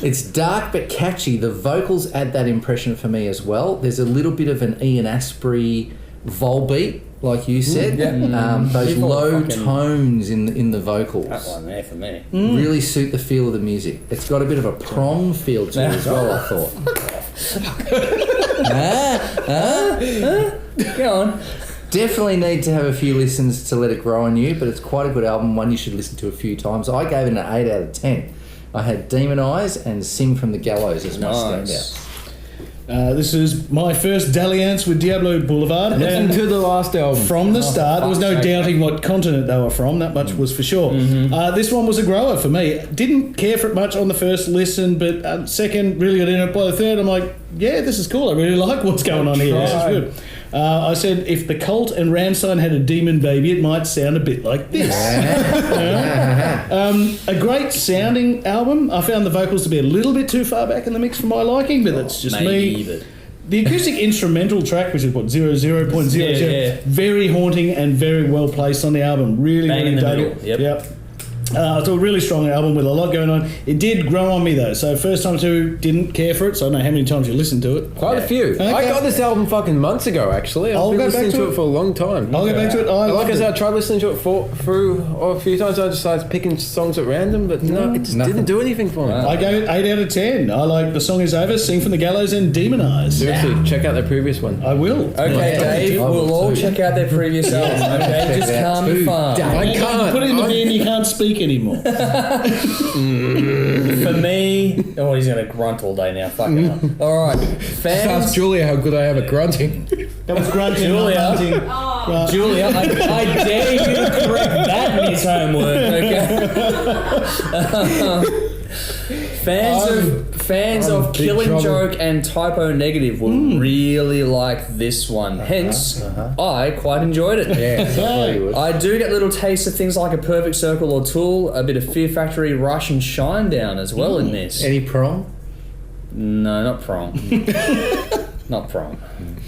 It's dark but catchy. The vocals add that impression for me as well. There's a little bit of an Ian Astbury Volbeat, like you said. Those low tones in the vocals. That one there for me. Really suit the feel of the music. It's got a bit of a prong feel to it as well, I thought. Go on. Definitely need to have a few listens to let it grow on you, but it's quite a good album, one you should listen to a few times. I gave it an 8 out of 10. I had Demon Eyes and Sing from the Gallows as my standout. This is my first dalliance with Diablo Blvd. Listen to the last album. From the start, there was no doubting what continent they were from. That much was for sure. This one was a grower for me. Didn't care for it much on the first listen, but second, really got in it by the third. I'm like, yeah, this is cool. I really like what's going on here. This is good. I said, if the Cult and Rammstein had a demon baby, it might sound a bit like this. A great sounding album. I found the vocals to be a little bit too far back in the mix for my liking, but that's just me. But... The acoustic instrumental track, which is what, 00.00, very haunting and very well placed on the album. Really, Bang really in the dug middle. it. Yep. It's a really strong album with a lot going on. It did grow on me though. So first time through, didn't care for it. So I don't know how many times you listened to it. Quite a few. Okay. I got this album fucking months ago, actually. I've been listening to it for a long time. I'll get back to it. Like I said, I tried listening to it through a few times. I just started picking songs at random, but no, it just didn't do anything for me. I gave it 8 out of 10. I like The Song Is Over, Sing from the Gallows, and Demon Eyes. Seriously, check out their previous one. I will. Okay, Dave, we'll all check out their previous album, okay? Just calm your farm. I can't. Put it in the bin, you can't speak anymore. For me, oh, he's going to grunt all day now. Fucking hell. All right, fans. Ask Julia how good I am at grunting. That was grunting. Julia, I dare you to correct that in his homework. Okay. Fans of Killing Joke and Typo Negative will really like this one. Hence, I quite enjoyed it. Yeah, I do get little tastes of things like a Perfect Circle or Tool, a bit of Fear Factory, Rush and Shinedown as well in this. Any prom? No, not prom. Not prom.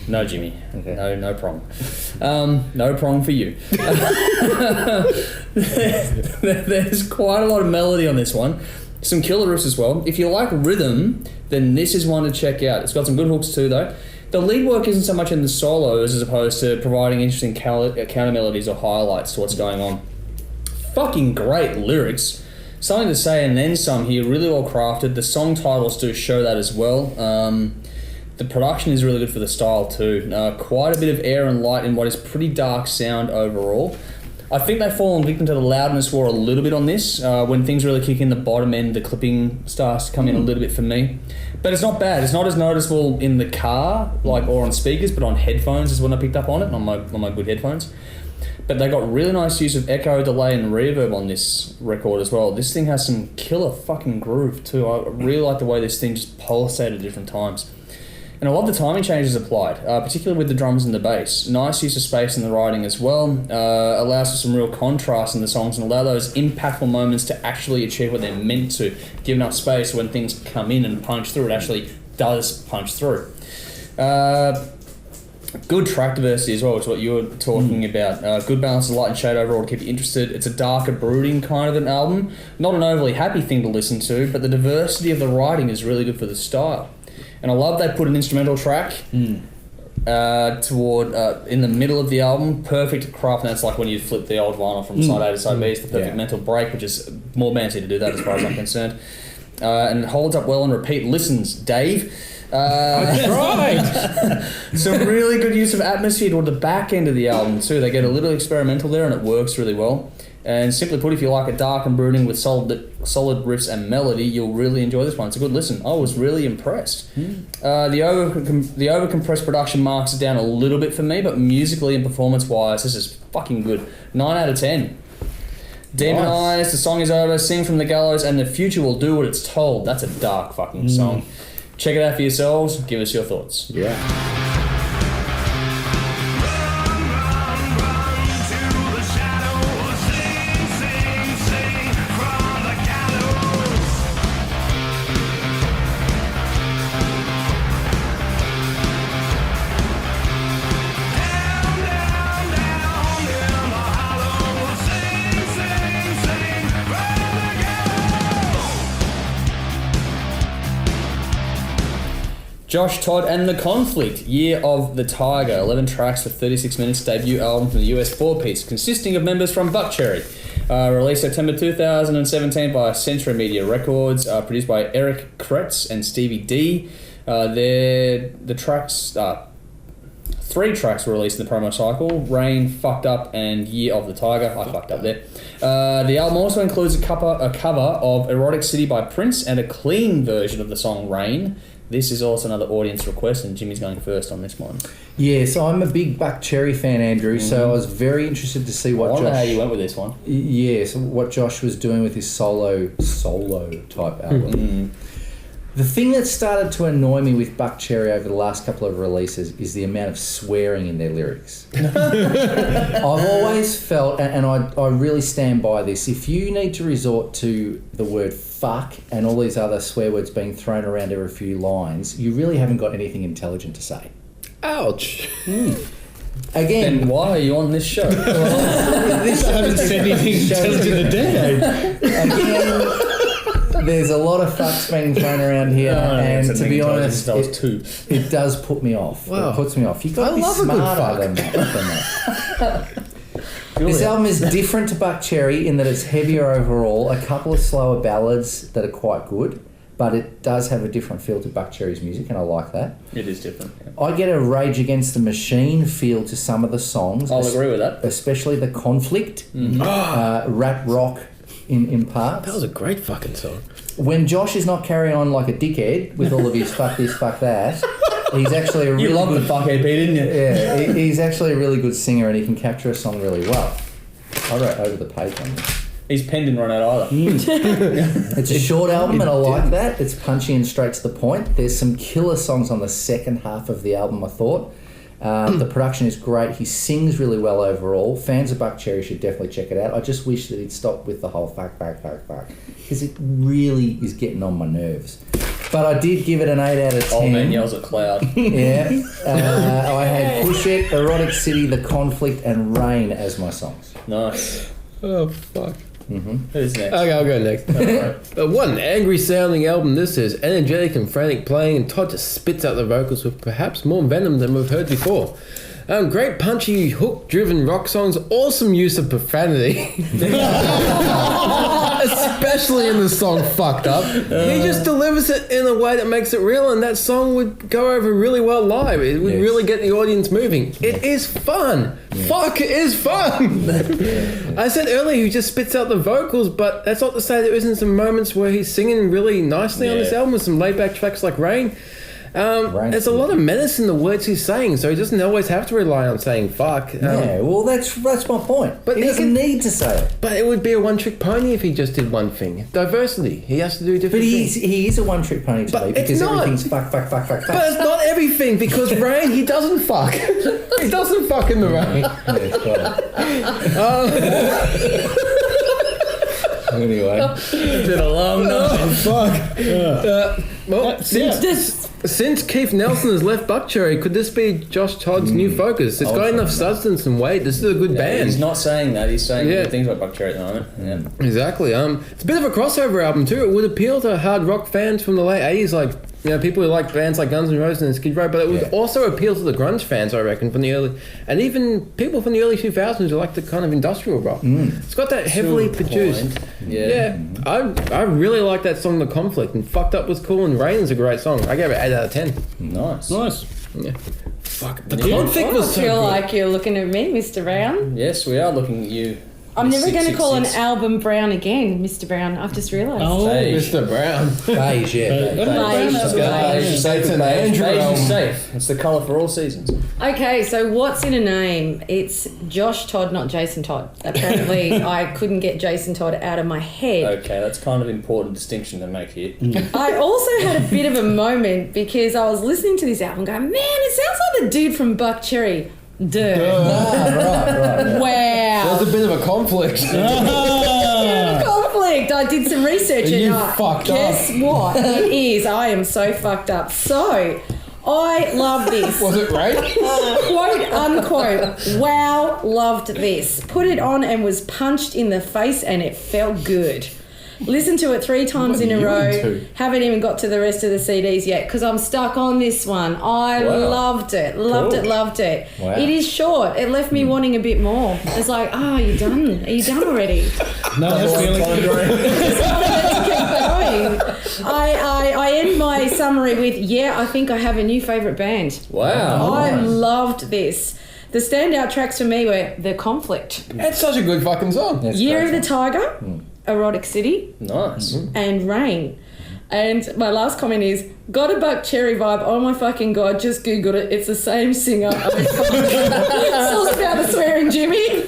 No, Jimmy. Okay. No prom. No prom for you. There's quite a lot of melody on this one. Some killer riffs as well. If you like rhythm, then this is one to check out. It's got some good hooks too, though. The lead work isn't so much in the solos as opposed to providing interesting counter melodies or highlights to what's going on. Fucking great lyrics. Something to say and then some here, really well crafted. The song titles do show that as well. The production is really good for the style too. Quite a bit of air and light in what is pretty dark sound overall. I think they've fallen victim to the loudness war a little bit on this. When things really kick in the bottom end, the clipping starts to come in a little bit for me. But it's not bad. It's not as noticeable in the car or on speakers, but on headphones is when I picked up on it, on my good headphones. But they got really nice use of echo, delay and reverb on this record as well. This thing has some killer fucking groove too. I really like the way this thing just pulsated at different times. And I love the timing changes applied, particularly with the drums and the bass. Nice use of space in the writing as well. Allows for some real contrast in the songs and allow those impactful moments to actually achieve what they're meant to. Give enough space when things come in and punch through. It actually does punch through. Good track diversity as well, is what you were talking about. Good balance of light and shade overall to keep you interested. It's a darker, brooding kind of an album. Not an overly happy thing to listen to, but the diversity of the writing is really good for the style. And I love they put an instrumental track toward in the middle of the album. Perfect craft, and that's like when you flip the old vinyl from side A to side B. It's the perfect mental break, which is more bandsy to do that as far as I'm concerned. And it holds up well on repeat listens. Dave. That's right. Some really good use of atmosphere toward the back end of the album too. They get a little experimental there, and it works really well. And simply put, if you like it dark and brooding with solid riffs and melody, you'll really enjoy this one. It's a good listen. I was really impressed. The over-compressed production marks it down a little bit for me, but musically and performance-wise, this is fucking good. 9 out of 10. Demon Eyes, The Song Is Over, Sing from the Gallows, and The Future Will Do What It's Told. That's a dark fucking song. Check it out for yourselves. Give us your thoughts. Yeah. Josh, Todd and The Conflict, Year of the Tiger, 11 tracks for 36 minutes, debut album from the US 4-piece, consisting of members from Buckcherry. Released September 2017 by Century Media Records, produced by Eric Kretz and Stevie D. The tracks, 3 tracks were released in the promo cycle, Rain, Fucked Up and Year of the Tiger. I fucked up there. The album also includes a cover of Erotic City by Prince and a clean version of the song Rain. This is also another audience request, and Jimmy's going first on this one. Yeah, so I'm a big Buckcherry fan, Andrew, so I was very interested to see what Josh... I wonder how you went with this one. Yeah, so what Josh was doing with his solo type album. The thing that started to annoy me with Buckcherry over the last couple of releases is the amount of swearing in their lyrics. I've always felt, and I really stand by this, if you need to resort to the word fuck and all these other swear words being thrown around every few lines, you really haven't got anything intelligent to say. Ouch. Again, then why are you on this show? Well, I haven't said anything intelligent in a decade. Again, there's a lot of fucks being thrown around here, and to be honest, it does put me off. Wow. It puts me off. You've got to be smarter than that. This album is different to Buckcherry in that it's heavier overall, a couple of slower ballads that are quite good, but it does have a different feel to Buckcherry's music, and I like that. It is different. Yeah. I get a Rage Against the Machine feel to some of the songs. I'll agree with that. Especially The Conflict, rap rock in parts. That was a great fucking song. When Josh is not carrying on like a dickhead with all of his fuck this, fuck that, he's actually a really You love good the fuckhead beat, didn't you? Yeah, he's actually a really good singer and he can capture a song really well. I wrote over the page on this. His pen didn't run out either. It's a short album and I like that. It's punchy and straight to the point. There's some killer songs on the second half of the album, I thought. The production is great. He sings really well overall. Fans of Buck Cherry should definitely check it out. I just wish that he'd stop with the whole fuck. Because it really is getting on my nerves. But I did give it an 8 out of 10. Old man yells at cloud. Yeah. I had Push It, Erotic City, The Conflict and Rain as my songs. Nice. Oh, fuck. Who's next? Okay, I'll go next. What an angry sounding album this is. Energetic and frantic playing, and Todd just spits out the vocals with perhaps more venom than we've heard before. Great punchy, hook-driven rock songs, awesome use of profanity. Especially in the song Fucked Up. He just delivers it in a way that makes it real, and that song would go over really well live. It would really get the audience moving. It is fun. Fuck, it is fun. I said earlier he just spits out the vocals, but that's not to say there isn't some moments where he's singing really nicely on this album with some laid-back tracks like Rain. There's a lot of menace in the words he's saying, so he doesn't always have to rely on saying fuck. Yeah, well, that's my point. But he doesn't need to say it. But it would be a one-trick pony if he just did one thing. Diversity. He has to do different things. But he is a one-trick pony to me because everything's fuck. But it's not everything, because Rain, he doesn't fuck. He doesn't fuck in the Rain. Anyway. It's been a long night. Since Keith Nelson has left Buckcherry, could this be Josh Todd's new focus? It's got enough substance and weight. This is a good band. He's not saying that. He's saying good things about Buckcherry at the moment. Yeah. Exactly. It's a bit of a crossover album too. It would appeal to hard rock fans from the late 80s, like people who like bands like Guns N' Roses and Skid Row, but it would also appeal to the grunge fans, I reckon, from the early, and even people from the early 2000s who like the kind of industrial rock. It's got that heavily produced. I really like that song, The Conflict, and Fucked Up was cool, and Rain is a great song. I gave it 8 out of 10. Nice. Yeah. Fuck. The Conflict was so I feel good. like you're looking at me, Mr. Brown. Yes, we are looking at you. I'm never going to call an album Brown again, Mr. Brown. I've just realised. Oh, Mr. Brown. Beige, Beige is safe. It's the colour for all seasons. Okay, so what's in a name? It's Josh Todd, not Jason Todd. Apparently, I couldn't get Jason Todd out of my head. Okay, that's kind of important distinction to make here. I also had a bit of a moment because I was listening to this album going, man, it sounds like the dude from Buckcherry. Right. Wow. There's a bit of a conflict. Conflict. I did some research You and fucked guess what? It is. I am so fucked up. So, I love this. Was it right? Quote unquote. Wow, loved this. Put it on and was punched in the face and it felt good. Listened to it 3 times in a row. Haven't even got to the rest of the CDs yet because I'm stuck on this one. I loved it. Loved it. Wow. It is short. It left me wanting a bit more. It's like, are you done? Are you done already? No, that's feeling I end my summary with, I think I have a new favourite band. Wow. I loved this. The standout tracks for me were The Conflict. It's such a good fucking song. Year of the Tiger. Erotic City. Nice. And Rain. And my last comment is, got a Buckcherry vibe. Oh my fucking God, just Googled it. It's the same singer. Still about the swearing Jimmy.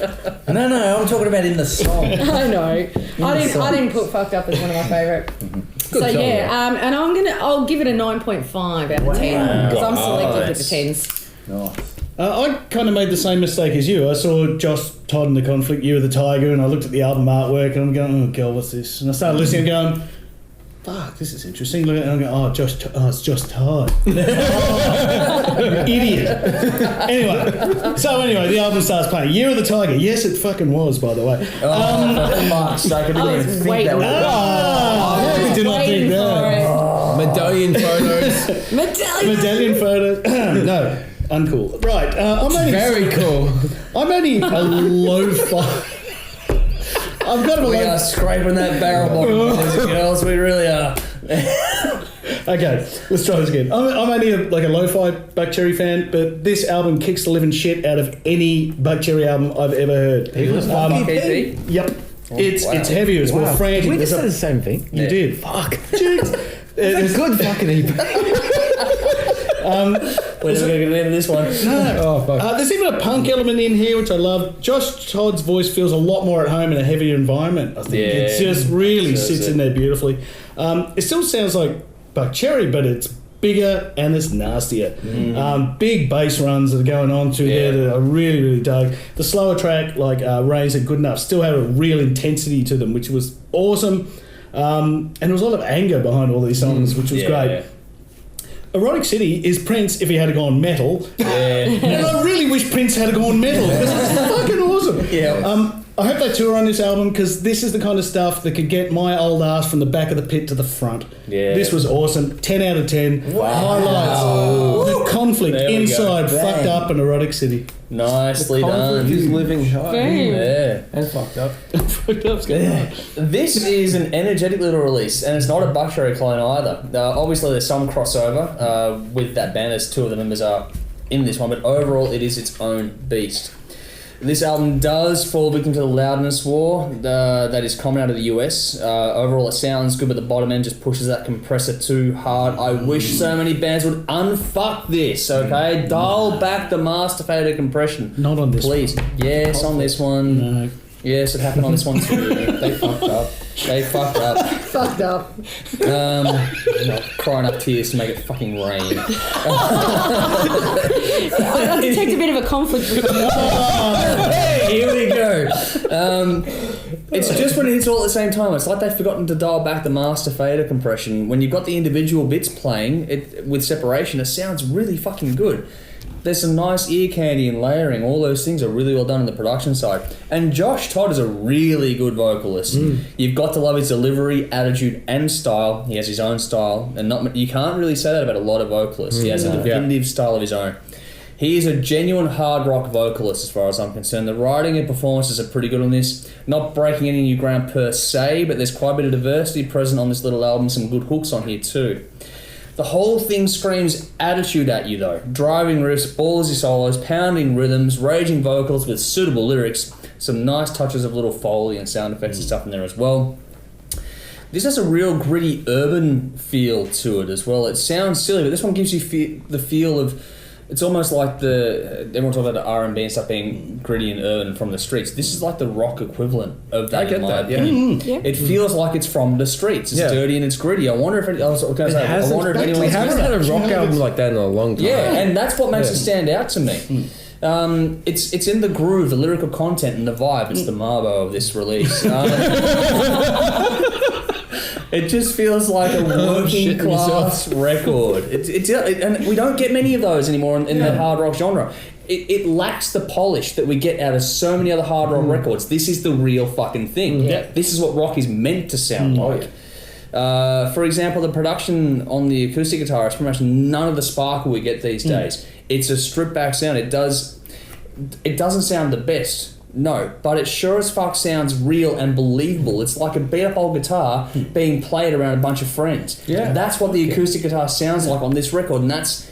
No, I'm talking about in the song. I know. I didn't put Fucked Up as one of my favourite. So song, and I'll give it a 9.5 out of 10 because I'm selective with the 10s. Nice. I kind of made the same mistake as you. I saw Josh Todd and The Conflict, Year of the Tiger, and I looked at the album artwork and I'm going, oh God, what's this? And I started listening and going, fuck, this is interesting. Look at it and I'm going, it's Josh Todd. Idiot. Anyway, the album starts playing. Year of the Tiger. Yes, it fucking was, by the way. For fuck's sake, I didn't even think that was I did not think that. Medallion photos. Medallion photos. No. Uncool. Right. Very cool. I'm only a lo-fi. We are scraping that barrel bottom, boys and girls. We really are. Okay, let's try this again. I'm only a lo-fi Buckcherry fan, but this album kicks the living shit out of any Buckcherry album I've ever heard. Yep. It's heavier, it's more frantic. We just said the same thing. You did. Fuck. It's a good fucking EP. We're never going to get into this one. No. There's even a punk element in here, which I love. Josh Todd's voice feels a lot more at home in a heavier environment, I think. It just really sits in there beautifully. It still sounds like Buck Cherry, but it's bigger and it's nastier. Big bass runs that are going on through there that I really, really dug. The slower track, like Raise Are Good Enough, still had a real intensity to them, which was awesome. And there was a lot of anger behind all these songs, which was great. Yeah. Erotic City is Prince if he had gone metal. And I really wish Prince had gone metal, because it's fucking awesome. Yeah. I hope they tour on this album, because this is the kind of stuff that could get my old ass from the back of the pit to the front. Yeah. This was awesome. 10 out of 10. Wow. Highlights. The conflict inside Fucked Up and Erotic City. Nicely done. He's living high. Yeah. And fucked up. Fucked Up's good. This is an energetic little release, and it's not a Buck Cherry clone either. Obviously, there's some crossover with that band, as two of the members are in this one, but overall, it is its own beast. This album does fall victim to the loudness war that is common out of the US. Overall, it sounds good, but the bottom end just pushes that compressor too hard. I wish so many bands would unfuck this, okay? Dial back the master fader compression. Not on this please. one. Yes, on this one. No. Yes, it happened on this one too. They fucked up. Fucked up. Crying up tears to make it fucking rain. I detect a bit of a conflict. Hey, here we go. It's just when it hits all at the same time. It's like they've forgotten to dial back the master fader compression. When you've got the individual bits playing it with separation, it sounds really fucking good. There's some nice ear candy and layering. All those things are really well done on the production side. And Josh Todd is a really good vocalist. You've got to love his delivery, attitude, and style. He has his own style, and you can't really say that about a lot of vocalists. He has a definitive style of his own. He is a genuine hard rock vocalist as far as I'm concerned. The writing and performances are pretty good on this. Not breaking any new ground per se, but there's quite a bit of diversity present on this little album. Some good hooks on here too. The whole thing screams attitude at you though. Driving riffs, ballsy solos, pounding rhythms, raging vocals with suitable lyrics. Some nice touches of little Foley and sound effects and stuff in there as well. This has a real gritty urban feel to it as well. It sounds silly, but this one gives you the feel of... It's almost like everyone talks about the R&B and stuff being gritty and urban from the streets. This is like the rock equivalent of that. I get that. Opinion. It feels like it's from the streets. It's dirty and it's gritty. I wonder if anyone's we haven't had a rock album like that in a long time. Yeah, and that's what makes it stand out to me. It's in the groove, the lyrical content, and the vibe. It's the Marbo of this release. It just feels like a working class record. And we don't get many of those anymore in the hard rock genre. It lacks the polish that we get out of so many other hard rock records. This is the real fucking thing. This is what rock is meant to sound like. For example, the production on the acoustic guitar is pretty much none of the sparkle we get these days. It's a stripped back sound. It doesn't sound the best. No, but it sure as fuck sounds real and believable. It's like a beat-up old guitar being played around a bunch of friends. Yeah, that's what the acoustic guitar sounds like on this record, and that's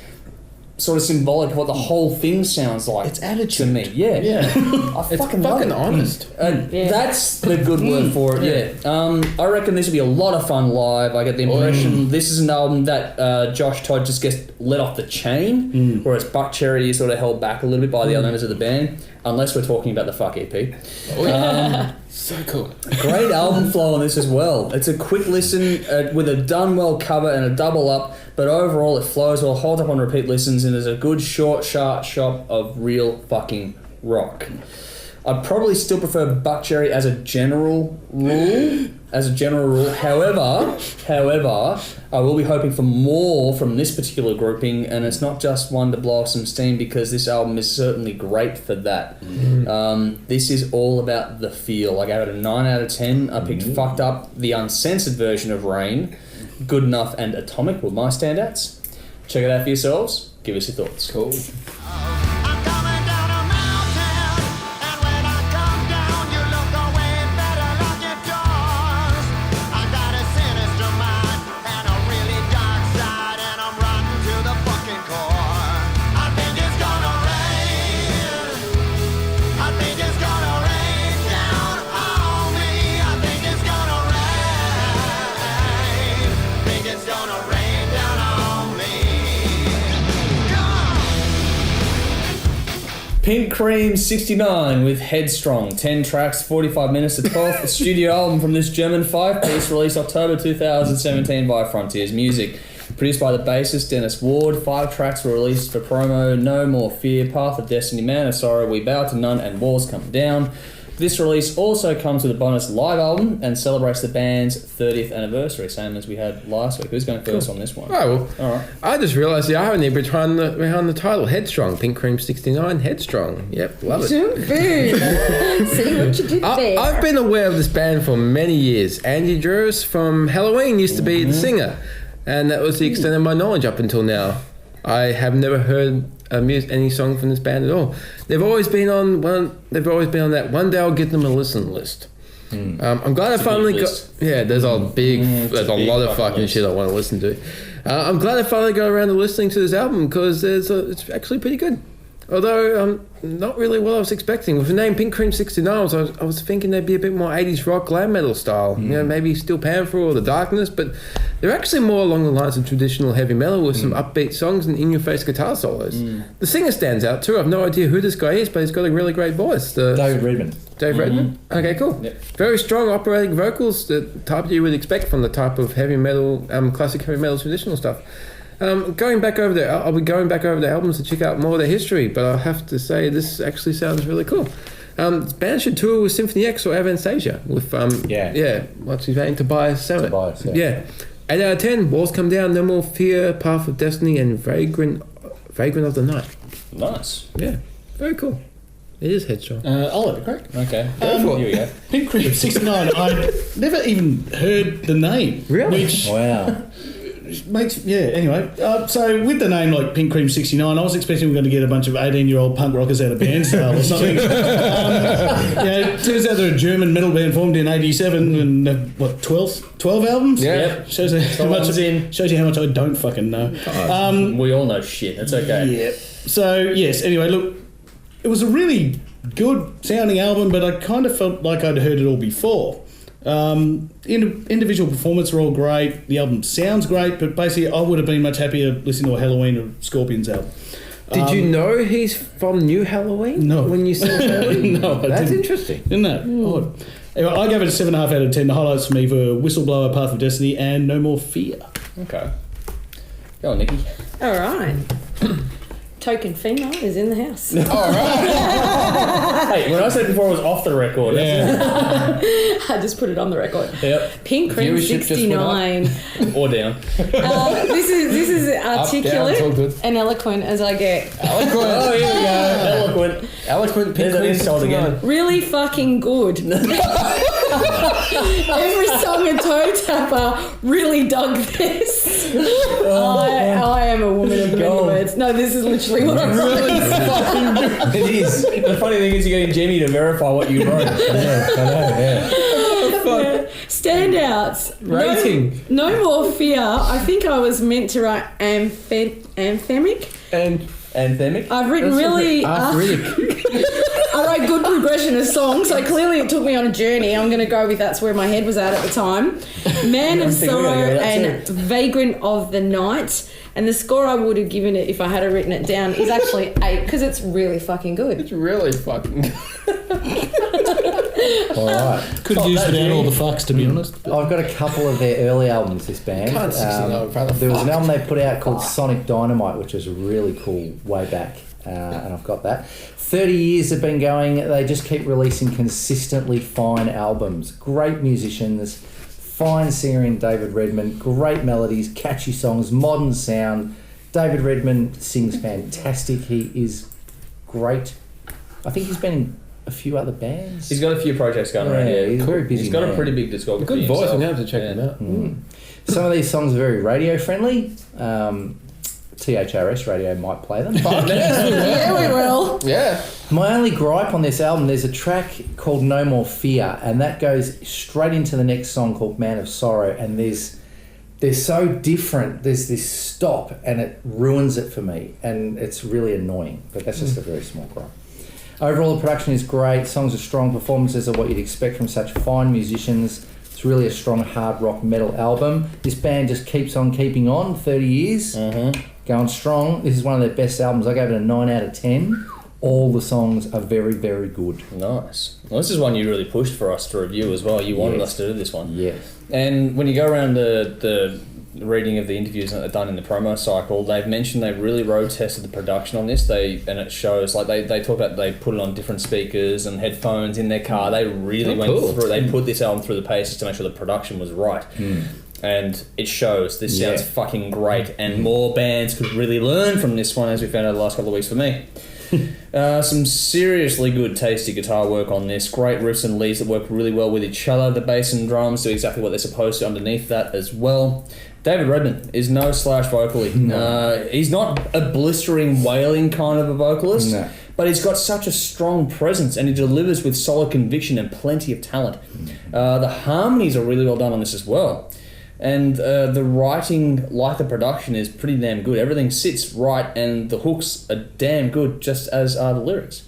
sort of symbolic of what the whole thing sounds like. It's attitude to me. I fucking love it. Honest. That's the good word for it. I reckon this would be a lot of fun live. I get the impression this is an album that Josh Todd just gets let off the chain, whereas Buck Cherry is sort of held back a little bit by the other members of the band, unless we're talking about the Fuck EP. So cool. Great album flow on this as well. It's a quick listen with a done well cover and a double up, but overall it flows well, holds up on repeat listens, and is a good short, sharp shot of real fucking rock. I'd probably still prefer Buck Cherry as a general rule. However, I will be hoping for more from this particular grouping, and it's not just one to blow off some steam, because this album is certainly great for that. This is all about the feel. I gave it a 9 out of 10. I picked Fucked Up, the uncensored version of Rain, Good Enough, and Atomic were my standouts. Check it out for yourselves. Give us your thoughts. Cool. Pink Cream 69 with Headstrong. 10 tracks, 45 minutes. The 12th studio album from this German 5-piece released October 2017 by Frontiers Music. Produced by the bassist Dennis Ward. 5 tracks were released for promo: No More Fear, Path of Destiny, Man of Sorrow, We Bow to None, and Walls Come Down. This release also comes with a bonus live album and celebrates the band's 30th anniversary, same as we had last week. Who's going first on this one? Oh, well, all right. I just realised the irony behind the title, Headstrong. Pink Cream 69, Headstrong. Yep, love it. See what you did there. I've been aware of this band for many years. Andy THRS from Halloween used to be the singer, and that was the extent of my knowledge up until now. I have never heard any song from this band at all. They've always been on that one day I'll get them a listen list. I'm glad I finally got. Yeah, there's a lot of fucking shit I want to listen to. I'm glad I finally got around to listening to this album because it's actually pretty good. Although not really what I was expecting. With the name Pink Cream 69, I was thinking they'd be a bit more 80s rock glam metal style. You know, maybe Steel Panther or The Darkness, but they're actually more along the lines of traditional heavy metal with some upbeat songs and in-your-face guitar solos. The singer stands out too. I've no idea who this guy is, but he's got a really great voice. David Redman. Dave Redman? Okay, cool. Yep. Very strong operating vocals, the type you would expect from the type of heavy metal, classic heavy metal traditional stuff. I'll be going back over the albums to check out more of their history, but I have to say this actually sounds really cool. This band should tour with Symphony X or Avantasia with what's his name? Tobias Sammet. Yeah. 8 out of 10. Walls Come Down, No More Fear, Path of Destiny, and Vagrant of the Night. Nice. Yeah, very cool. It is Headstrong. I'll let it crack. Okay. Here we go. Pink Cream 69. I never even heard the name. Really? Which Wow. Anyway, so with the name like Pink Cream 69, I was expecting we were going to get a bunch of 18-year-old punk rockers out of Bairnsdale or something. It turns out they're a German metal band formed in 87 and have, 12 albums? Yeah. Yep. Shows you how much I don't fucking know. We all know shit. That's okay. Yeah. So, yes, anyway, look, it was a really good sounding album, but I kind of felt like I'd heard it all before. Individual performances are all great. The album sounds great, but basically I would have been much happier listening to a Halloween or Scorpions album. Did you know he's from New Halloween? No. When you said Halloween? No, that's interesting. Isn't that odd? Anyway, I gave it a 7.5 out of 10. The highlights for me were Whistleblower, Path of Destiny, and No More Fear. Okay. Go on, Nikki. All right. Token female is in the house. All right. Hey, when I said before it was off the record. Yeah. I just put it on the record. Yep. Pink Cream 69. Or down. This is articulate down, and eloquent as I get. Eloquent. Oh, here we go. Eloquent. Eloquent Pink Cream 69. Really fucking good. Every song a toe tapper really dug this. I am a woman of many words. No, this is literally what I wrote. It is. The funny thing is you're getting Jimmy to verify what you wrote. Yeah, I know, yeah. Standouts. Rating. No More Fear. I think I was meant to write anthemic. Anthemic? I've written I wrote good progression of songs, so clearly it took me on a journey. I'm going to go with that's where my head was at the time. Man of Sorrow and Vagrant of the Night. And the score I would have given it if I had written it down is actually 8 because it's really fucking good. It's really fucking good. All right. Could have used without all the fucks, to be honest. I've got a couple of their early albums, this band. There was an album they put out called Sonic Dynamite, which was really cool way back, and I've got that. 30 years have been going. They just keep releasing consistently fine albums. Great musicians, fine singer in David Redman, great melodies, catchy songs, modern sound. David Redman sings fantastic. He is great. I think he's been in a few other bands. He's got a few projects going around. Yeah, he's very busy. He's got a pretty big discography. Good voice. I'm going to have to check him out. Some of these songs are very radio friendly. THRS Radio might play them. But yeah, we will. Yeah. My only gripe on this album, there's a track called No More Fear, and that goes straight into the next song called Man of Sorrow, and they're so different. There's this stop, and it ruins it for me, and it's really annoying, but that's just a very small gripe. Overall, the production is great. Songs are strong. Performances are what you'd expect from such fine musicians. It's really a strong hard rock metal album. This band just keeps on keeping on, 30 years, going strong. This is one of their best albums. I gave it a 9 out of 10. All the songs are very, very good. Nice. Well, this is one you really pushed for us to review as well. You wanted us to do this one. Yes. And when you go around the reading of the interviews that they've done in the promo cycle, they've mentioned they really road tested the production on this. And it shows, like they talk about they put it on different speakers and headphones in their car. They really went through. They put this album through the paces to make sure the production was right. And it shows. This sounds fucking great. And more bands could really learn from this one, as we found out the last couple of weeks for me. Some seriously good, tasty guitar work on this. Great riffs and leads that work really well with each other. The bass and drums do exactly what they're supposed to underneath that as well. David Redman is no slouch vocally. He's not a blistering, wailing kind of a vocalist, but he's got such a strong presence and he delivers with solid conviction and plenty of talent. The harmonies are really well done on this as well. And the writing, like the production, is pretty damn good. Everything sits right and the hooks are damn good, just as are the lyrics.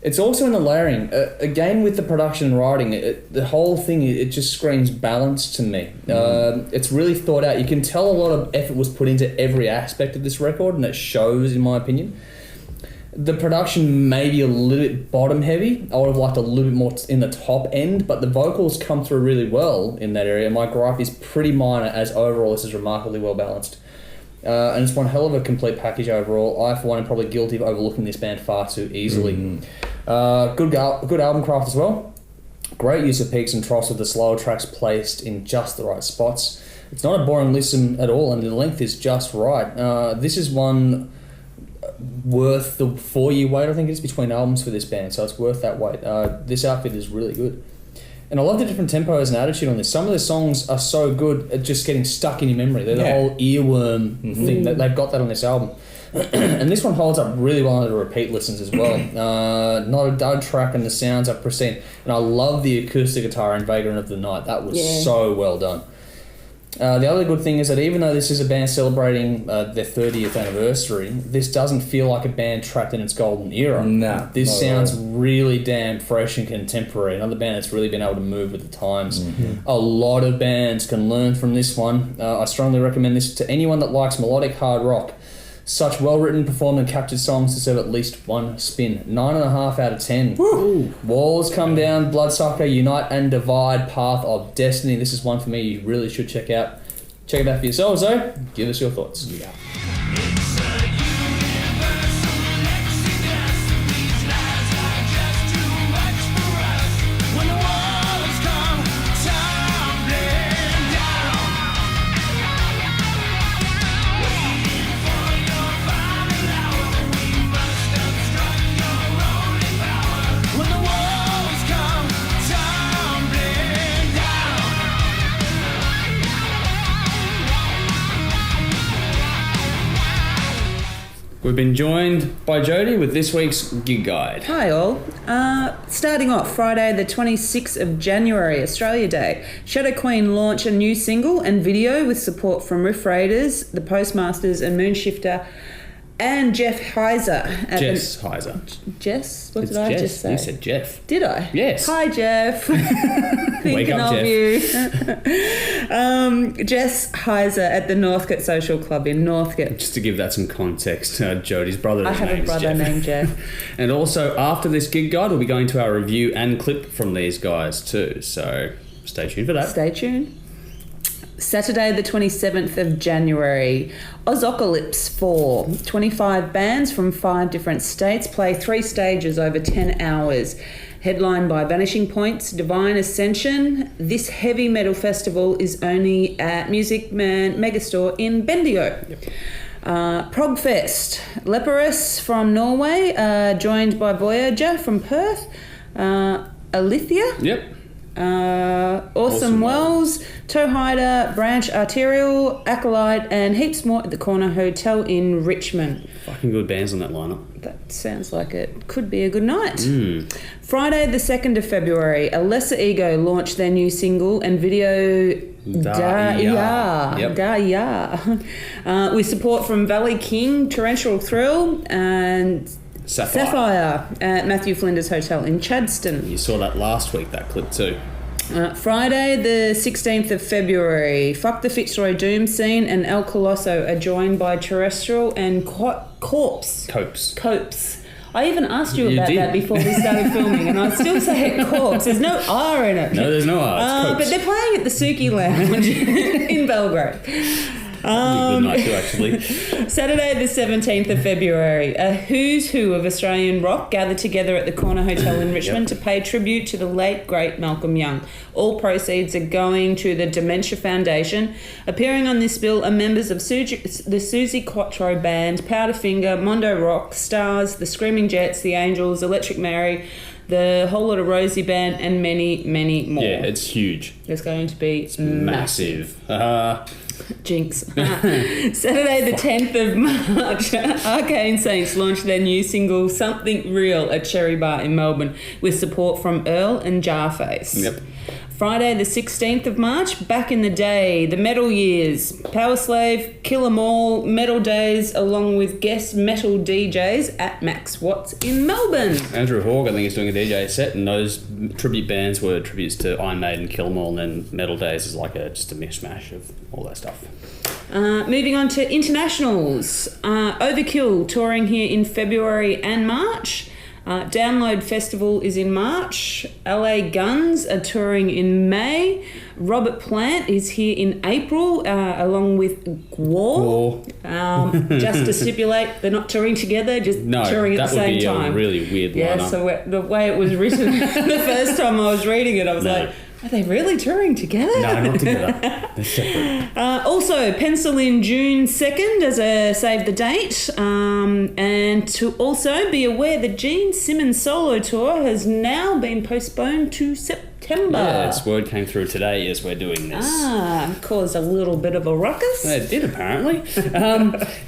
It's also in the layering. Again, with the production and writing, the whole thing, it just screams balance to me. It's really thought out. You can tell a lot of effort was put into every aspect of this record, and it shows, in my opinion. The production may be a little bit bottom heavy. I would have liked a little bit more in the top end, but the vocals come through really well in that area. My gripe is pretty minor, as overall this is remarkably well balanced. And it's one hell of a complete package overall. I, for one, am probably guilty of overlooking this band far too easily. Good album craft as well. Great use of peaks and troughs with the slower tracks placed in just the right spots. It's not a boring listen at all, and the length is just right. This is one worth the 4-year wait, I think it is, between albums for this band, so it's worth that wait. This outfit is really good. And I love the different tempos and attitude on this. Some of the songs are so good at just getting stuck in your memory. They're the whole earworm thing. They've got that on this album. And this one holds up really well under repeat listens as well. Not a dud track, and the sounds are pristine. And I love the acoustic guitar in Vagrant of the Night. That was so well done. The other good thing is that even though this is a band celebrating their 30th anniversary, this doesn't feel like a band trapped in its golden era. No. This sounds really damn fresh and contemporary. Another band that's really been able to move with the times. A lot of bands can learn from this one. I strongly recommend this to anyone that likes melodic hard rock. Such well-written, performed and captured songs deserve at least one spin. 9.5 out of 10. Woo. Walls Come Down, Bloodsucker, Unite and Divide, Path of Destiny. This is one for me you really should check out. Check it out for yourselves though. Give us your thoughts. Yeah. We've been joined by Jodie with this week's gig guide. Hi all. Starting off Friday the 26th of January, Australia Day, Shadowqueen launch a new single and video with support from Riff Raiders, The Postmasters and Moonshifter, and Jeff Heiser. Jess Heiser. Jess? What did I just say? You said Jeff. Did I? Yes. Hi, Jeff. Thinking up, of Jeff. you. Jess Heiser at the Northcote Social Club in Northcote. Just to give that some context, Jodie's brother I have a brother named Jeff. And also, after this gig guide, we'll be going to our review and clip from these guys too. So stay tuned for that. Stay tuned. Saturday the 27th of January, Ozocalypse 4. 25 bands from 5 different states play 3 stages over 10 hours. Headlined by Vanishing Point's Divine Ascension, this heavy metal festival is only at Music Man Megastore in Bendigo. Progfest, Leprous from Norway, joined by Voyager from Perth, Alithia. Yep. Awesome Wells, Toe Hider, Branch Arterial, Acolyte, and heaps more at the Corner Hotel in Richmond. Fucking good bands on that lineup. That sounds like it could be a good night. Friday the 2nd of February, A Lesser Ego launched their new single and video Da Ya. With support from Valley King, Torrential Thrill, and Sapphire at Matthew Flinders Hotel in Chadstone. You saw that last week, that clip too. Friday the 16th of February, Fuck the Fitzroy Doom Scene and El Colosso are joined by Terrestrial and Copes. I even asked you about that before we started filming, and I still say it corks. There's no R in it. No, there's no R. But they're playing at the Suki Lounge in Belgrade. Good night too, actually. Saturday the 17th of February, a who's who of Australian rock gathered together at the Corner Hotel in Richmond to pay tribute to the late, great Malcolm Young. All proceeds are going to the Dementia Foundation. Appearing on this bill are members of the Susie Quattro Band, Powderfinger, Mondo Rock, Stars, the Screaming Jets, the Angels, Electric Mary, the Whole Lot of Rosie Band, and many, many more. Yeah, it's huge. It's going to be massive. Jinx. Saturday the 10th of March, Arcane Saints launched their new single Something Real at Cherry Bar in Melbourne with support from Earl and Jarface. Yep. Friday the 16th of March, Back in the Day, the Metal Years, Powerslave, Kill 'Em All, Metal Days, along with guest metal DJs at Max Watts in Melbourne. Andrew Hawke, I think, is doing a DJ set, and those tribute bands were tributes to Iron Maiden, Kill 'Em All, and then Metal Days is like just a mishmash of all that stuff. Moving on to internationals, Overkill touring here in February and March. Download Festival is in March. LA Guns are touring in May. Robert Plant is here in April, along with Gwar. Just to stipulate, they're not touring together, just touring at the same time. that would be a really weird lineup. Yeah, so the way it was written the first time I was reading it, I was like, are they really touring together? No, not together. They're separate. Also, pencil in June 2nd as a save the date. And to also be aware the Gene Simmons solo tour has now been postponed to September. Yeah, this word came through today as we're doing this. Caused a little bit of a ruckus. It did, apparently.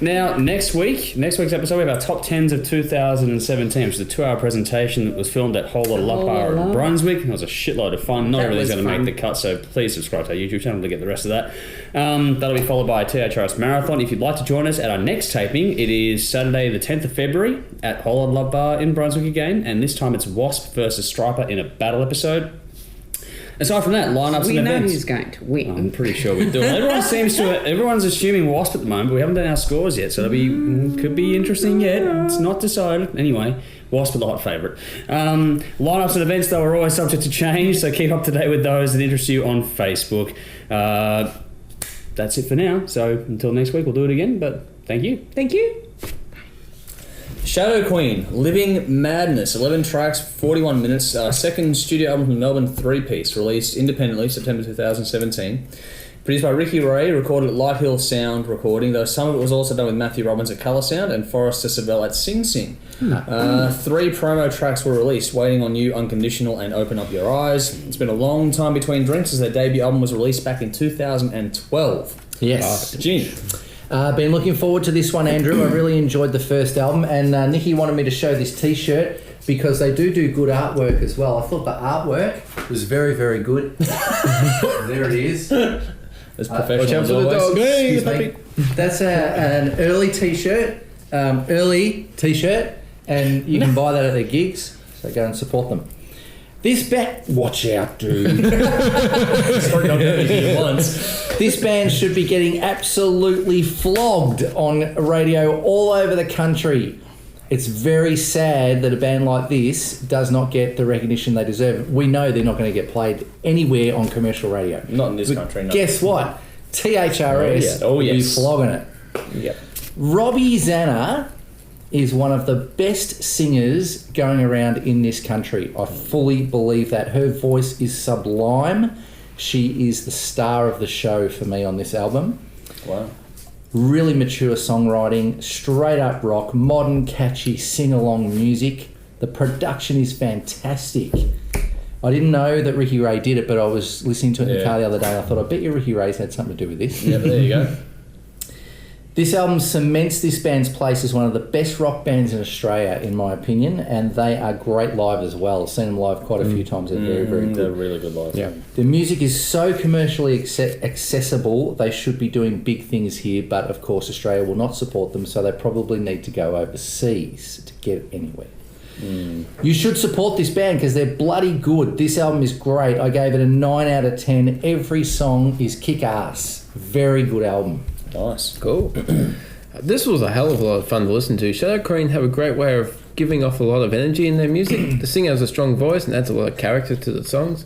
Now, next week's episode, we have our top 10s of 2017, which is a 2-hour presentation that was filmed at Whole Lot of Love Bar in Brunswick. It was a shitload of fun. Not everything's going to make the cut, so please subscribe to our YouTube channel to get the rest of that. That'll be followed by a THRS Marathon. If you'd like to join us at our next taping, it is Saturday the 10th of February at Whole Lot of Love Bar in Brunswick again, and this time it's Wasp versus Striper in a battle episode. Aside from that, lineups and events. We know who's going to win. I'm pretty sure we do. Everyone's assuming Wasp at the moment, but we haven't done our scores yet, so could be interesting yet. It's not decided. Anyway, Wasp are the hot favourite. Lineups and events, though, are always subject to change, so keep up to date with those that interest you on Facebook. That's it for now. So until next week, we'll do it again, but thank you. Thank you. Shadowqueen, Living Madness, 11 tracks, 41 minutes, second studio album from Melbourne, 3-piece, released independently September 2017. Produced by Ricky Ray, recorded at Light Hill Sound Recording, though some of it was also done with Matthew Robbins at Colour Sound and Forrester Savell at Sing Sing. 3 promo tracks were released, Waiting on You, Unconditional and Open Up Your Eyes. It's been a long time between drinks as their debut album was released back in 2012. Yes. Gene. Been looking forward to this one, Andrew. I really enjoyed the first album, and Nikki wanted me to show this T-shirt because they do good artwork as well. I thought the artwork was very, very good. There it is. As professional as always. Excuse me. That's an early T-shirt, and you can buy that at their gigs, so go and support them. This band... Watch out, dude. This band should be getting absolutely flogged on radio all over the country. It's very sad that a band like this does not get the recognition they deserve. We know they're not going to get played anywhere on commercial radio. Not in this country, no. Guess what? THRS will be flogging it. Yep. Robbie Zanna is one of the best singers going around in this country. I fully believe that. Her voice is sublime. She is the star of the show for me on this album. Wow. Really mature songwriting, straight up rock, modern, catchy, sing-along music. The production is fantastic. I didn't know that Ricky Ray did it, but I was listening to it in the car the other day. I thought, I bet you Ricky Ray's had something to do with this. Yeah, but there you go. This album cements this band's place as one of the best rock bands in Australia, in my opinion, and they are great live as well. I've seen them live quite a few times. They're very, very good. They're really good live. Yeah. The music is so commercially accessible, they should be doing big things here, but of course Australia will not support them, so they probably need to go overseas to get anywhere. You should support this band because they're bloody good. This album is great. I gave it a 9 out of 10. Every song is kick-ass. Very good album. Nice. Cool. This was a hell of a lot of fun to listen to. Shadowqueen have a great way of giving off a lot of energy in their music. The singer has a strong voice and adds a lot of character to the songs.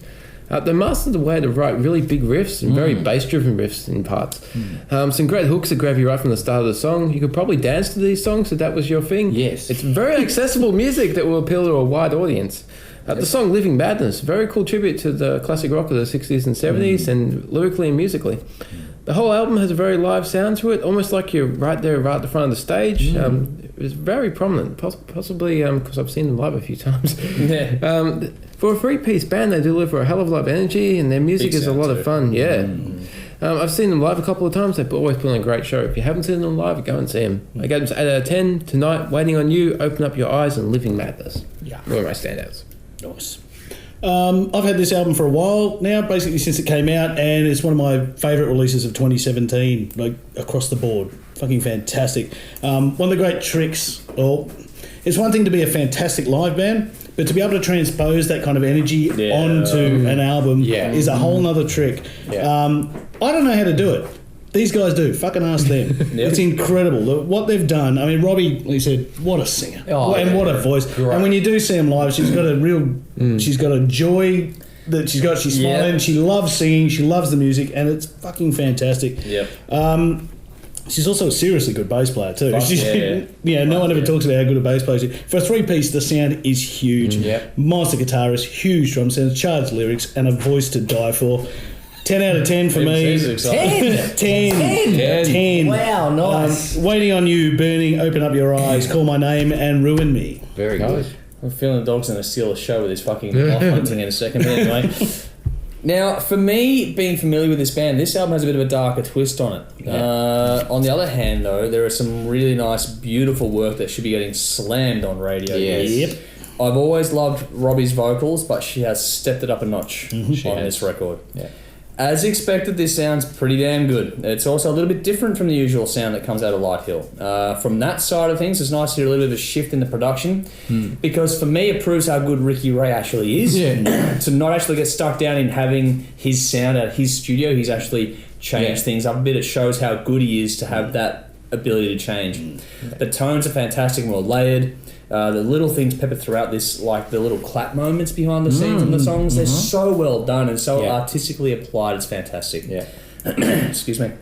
They mastered the way to write really big riffs and very bass-driven riffs in parts. Some great hooks that grab you right from the start of the song. You could probably dance to these songs if that was your thing. Yes. It's very accessible music that will appeal to a wide audience. The song Living Madness, very cool tribute to the classic rock of the 60s and 70s and lyrically and musically. The whole album has a very live sound to it, almost like you're right there, right at the front of the stage. It's very prominent, possibly because I've seen them live a few times. For a three-piece band, they deliver a hell of a lot of energy, and their music is a lot of fun. Yeah. I've seen them live a couple of times. They always put on a great show. If you haven't seen them live, go and see them. I gave them 8 out of 10 tonight. Waiting on You, Open Up Your Eyes, and Living Madness. Yeah. One of my standouts. Nice. I've had this album for a while now, basically since it came out, and it's one of my favourite releases of 2017, like across the board. Fucking fantastic. One of the great tricks, it's one thing to be a fantastic live band, but to be able to transpose that kind of energy onto an album is a whole nother trick. I don't know how to do it. These guys do. Fucking ask them. It's incredible. What they've done. I mean, Robbie, he said, what a singer. What a voice. Great. And when you do see them live, she's got a real... She's got a joy that she's got. She's smiling. She loves singing. She loves the music. And it's fucking fantastic. She's also a seriously good bass player too. No one ever talks about how good a bass player she is. For a three-piece, the sound is huge. Monster guitarist, huge drum sounds, charged lyrics, and a voice to die for. 10 out of 10 for me. 10. Wow, nice. Waiting on You, Burning, Open Up Your Eyes, Call My Name, and Ruin Me. Very good. I'm feeling the dog's going to steal the show with his fucking off hunting in a second. But anyway. Now, for me, being familiar with this band, this album has a bit of a darker twist on it. On the other hand, though, there is some really nice, beautiful work that should be getting slammed on radio. Yep. I've always loved Robbie's vocals, but she has stepped it up a notch on this record. As expected, this sounds pretty damn good. It's also a little bit different from the usual sound that comes out of Light Hill. From that side of things, it's nice to hear a little bit of a shift in the production because for me, it proves how good Ricky Ray actually is. To not actually get stuck down in having his sound at his studio, he's actually changed things up a bit. It shows how good he is to have that ability to change. The tones are fantastic, more layered. The little things peppered throughout this, like the little clap moments behind the scenes in the songs, they're so well done and so artistically applied. It's fantastic. Excuse me.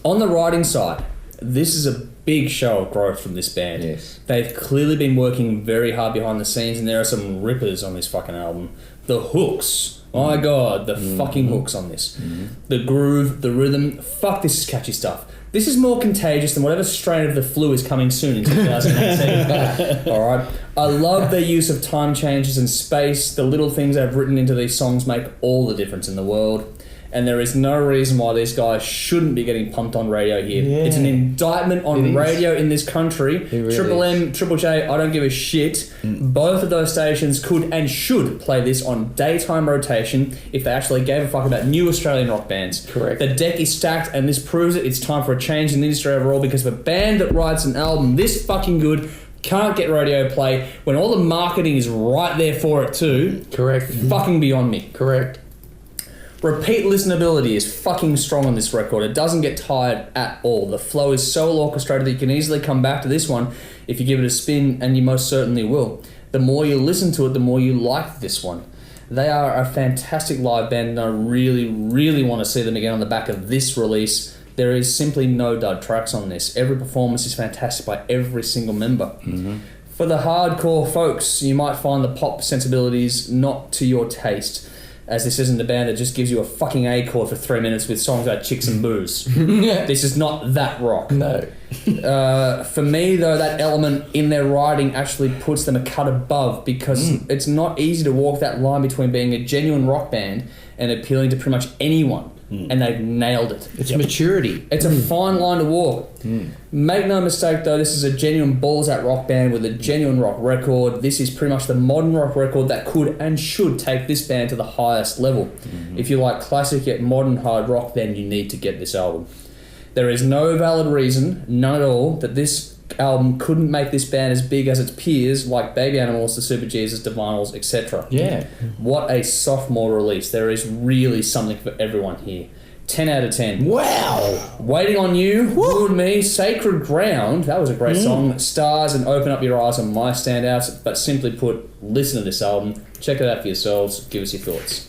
On the writing side, this is a big show of growth from this band. They've clearly been working very hard behind the scenes, and there are some rippers on this fucking album. The hooks. My God, the fucking hooks on this. The groove, the rhythm. Fuck, this is catchy stuff. This is more contagious than whatever strain of the flu is coming soon in 2018. Alright? I love their use of time changes and space. The little things they've written into these songs make all the difference in the world. And there is no reason why these guys shouldn't be getting pumped on radio here. It's an indictment on radio in this country. Really Triple M, Triple J, I don't give a shit. Both of those stations could and should play this on daytime rotation if they actually gave a fuck about new Australian rock bands. Correct. The deck is stacked, and this proves it. It's time for a change in the industry overall, because if a band that writes an album this fucking good can't get radio play when all the marketing is right there for it too. Correct. Fucking beyond me. Correct. Repeat listenability is fucking strong on this record. It doesn't get tired at all. The flow is so well orchestrated that you can easily come back to this one if you give it a spin, and you most certainly will. The more you listen to it, the more you like this one. They are a fantastic live band, and I really, really want to see them again on the back of this release. There is simply no dud tracks on this. Every performance is fantastic by every single member. For the hardcore folks, you might find the pop sensibilities not to your taste, as this isn't a band that just gives you a fucking A chord for 3 minutes with songs about chicks and booze. This is not that rock. No. For me, though, that element in their writing actually puts them a cut above, because it's not easy to walk that line between being a genuine rock band and appealing to pretty much anyone. And they've nailed it. It's maturity. It's a fine line to walk. Make no mistake, though, this is a genuine balls-out rock band with a genuine rock record. This is pretty much the modern rock record that could and should take this band to the highest level. If you like classic yet modern hard rock, then you need to get this album. There is no valid reason, none at all, that this album couldn't make this band as big as its peers like Baby Animals, the Super Jesus, Divinals, etc. Yeah. What a sophomore release. There is really something for everyone here. 10 out of 10. Wow. Waiting on You, You and Me, Sacred Ground. That was a great song. Stars and Open Up Your Eyes are my standouts. But simply put, listen to this album. Check it out for yourselves. Give us your thoughts.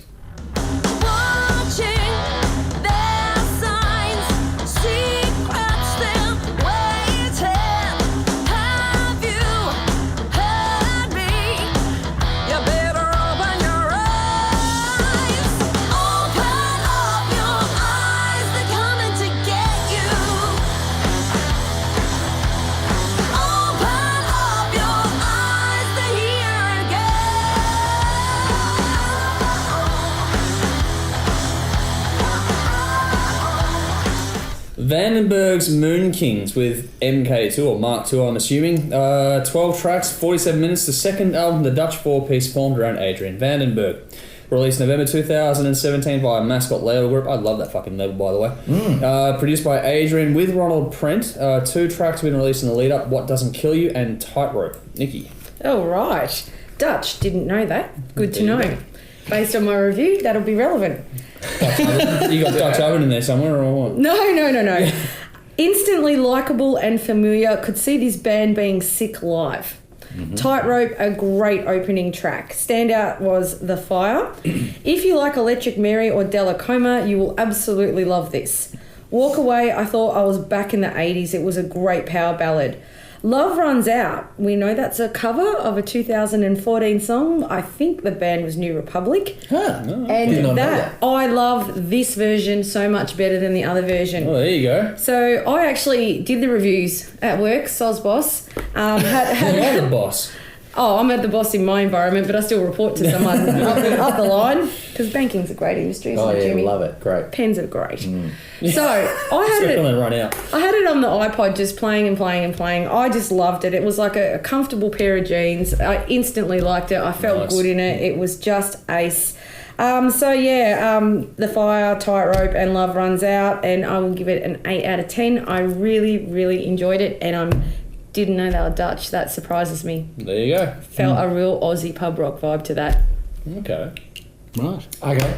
Vandenberg's Moonkings with MK2 or Mark II, I'm assuming. 12 tracks, 47 minutes. The second album, the Dutch four-piece formed around Adrian Vandenberg. Released November 2017 by Mascot label group. I love that fucking label, by the way. Produced by Adrian with Ronald Prent. 2 tracks have been released in the lead-up, What Doesn't Kill You and Tightrope. Nikki. All right. Dutch, didn't know that. Good to know. Based on my review, that'll be relevant. You got Dutch Oven in there somewhere or what? No. Instantly likeable and familiar. Could see this band being sick live. Tightrope, a great opening track. Standout was The Fire. If you like Electric Mary or Della Coma, you will absolutely love this. Walk Away, I thought I was back in the 80s. It was a great power ballad. Love Runs Out. We know that's a cover of a 2014 song. I think the band was New Republic. And I love this version so much better than the other version. Oh, there you go. So I actually did the reviews at work, Soz Boss. You're the boss. Oh, I'm at the boss in my environment, but I still report to someone up the line because banking's a great industry. Oh, yeah, Jimmy? Love it. Great. Pens are great. So I had it on the iPod just playing and playing and playing. I just loved it. It was like a comfortable pair of jeans. I instantly liked it. I felt good in it. It was just ace. The Fire, Tightrope and Love Runs Out, and I will give it an 8 out of 10. I really, really enjoyed it, and I didn't know they were Dutch. That surprises me. There you go. Felt a real Aussie pub rock vibe to that. Okay. Right. Okay.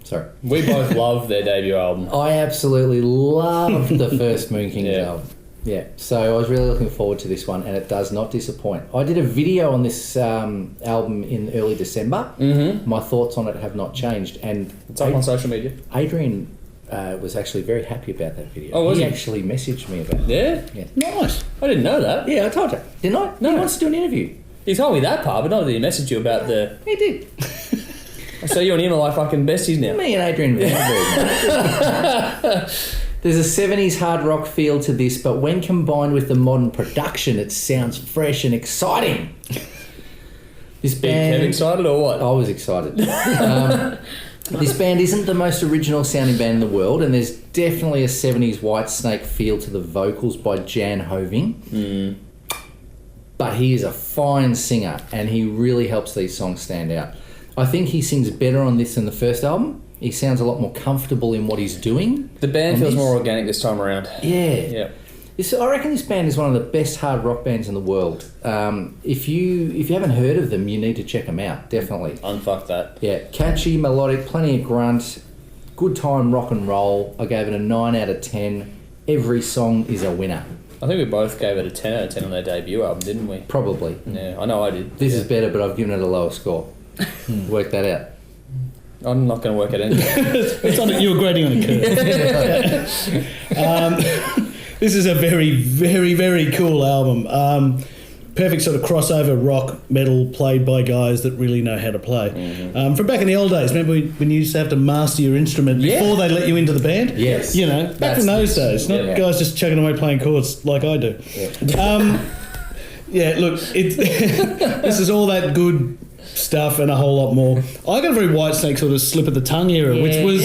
Sorry. We both love their debut album. I absolutely loved the first Moonkings album. Yeah. So I was really looking forward to this one, and it does not disappoint. I did a video on this album in early December. My thoughts on it have not changed. And it's up on social media. Adrian was actually very happy about that video. Oh, was he? He actually messaged me about it. Yeah? Nice. I didn't know that. Yeah, I told you. Didn't I? No. He wants to do an interview. He told me that part, but not that he messaged you about the... He did. So you and him are like fucking besties now. Me and Adrian Vandenberg. There's a 70s hard rock feel to this, but when combined with the modern production, it sounds fresh and exciting. This band... Kevin excited or what? I was excited. This band isn't the most original sounding band in the world, and there's definitely a 70s Whitesnake feel to the vocals by Jan Hoving. But he is a fine singer, and he really helps these songs stand out. I think he sings better on this than the first album. He sounds a lot more comfortable in what he's doing. The band feels more organic this time around. Yeah. I reckon this band is one of the best hard rock bands in the world. If you haven't heard of them, you need to check them out, definitely. Unfuck that. Yeah, catchy, melodic, plenty of grunt, good time rock and roll. I gave it a 9 out of 10. Every song is a winner. I think we both gave it a 10 out of 10 on their debut album, didn't we? Probably. Yeah, I know I did. This is better, but I've given it a lower score. Work that out. I'm not going to work it anyway. It's on you were grading on a curve. This is a very, very, very cool album. Perfect sort of crossover rock metal played by guys that really know how to play. From back in the old days, remember when you used to have to master your instrument before they let you into the band? Yes. You know, back in those days, not guys just chugging away playing chords like I do. Look, this is all that good stuff and a whole lot more. I got a very Whitesnake sort of slip of the tongue era, which was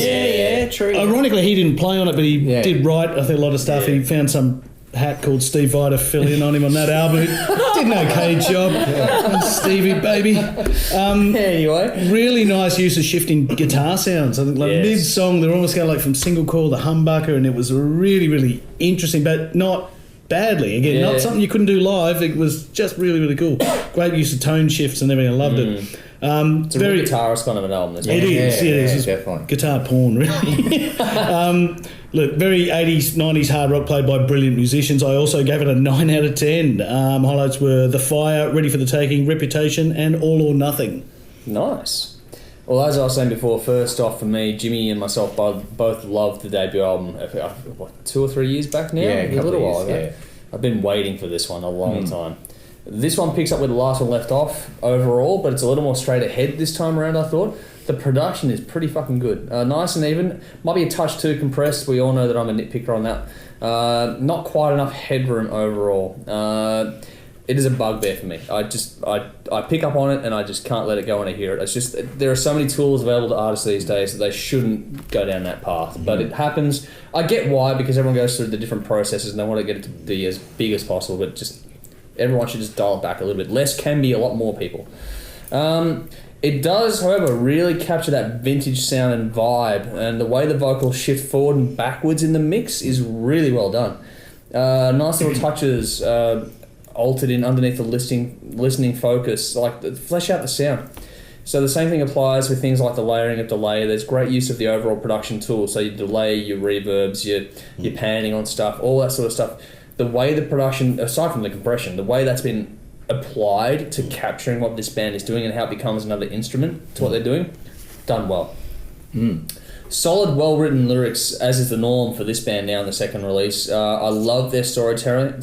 true. Ironically, he didn't play on it, but he did write, I think, a lot of stuff. He found some hack called Steve Vai to fill in on him on that album. Did an okay job. Stevie, baby. Anyway. Really nice use of shifting guitar sounds. I think mid-song, they're almost going like from single coil to humbucker, and it was really, really interesting, but not badly. Again, not something you couldn't do live. It was just really, really cool. great use of tone shifts and everything. I loved it. It's a very guitarist kind of an album. This it is. It's definitely guitar porn, really. Look, very 80s, 90s hard rock played by brilliant musicians. I also gave it a 9 out of 10. Highlights were The Fire, Ready for the Taking, Reputation, and All or Nothing. Nice. Well, as I was saying before, first off for me, Jimmy and myself both loved the debut album, 2 or 3 years back now? Yeah, a little while ago. Yeah. I've been waiting for this one a long time. This one picks up where the last one left off overall, but it's a little more straight ahead this time around, I thought. The production is pretty fucking good. Nice and even. Might be a touch too compressed. We all know that I'm a nitpicker on that. Not quite enough headroom overall. It is a bugbear for me. I pick up on it and I just can't let it go when I hear it. It's just, there are so many tools available to artists these days that they shouldn't go down that path. But it happens. I get why, because everyone goes through the different processes and they want to get it to be as big as possible, but just everyone should just dial it back a little bit. Less can be a lot more, people. It does, however, really capture that vintage sound and vibe, and the way the vocals shift forward and backwards in the mix is really well done. Nice little touches altered in underneath the listening focus, like flesh out the sound. So the same thing applies with things like the layering of delay. There's great use of the overall production tools, so your delay, your reverbs, your panning on stuff, all that sort of stuff. The way the production, aside from the compression, the way that's been applied to capturing what this band is doing and how it becomes another instrument to what they're doing, done well. Solid, well-written lyrics, as is the norm for this band now in the second release. I love their storytelling.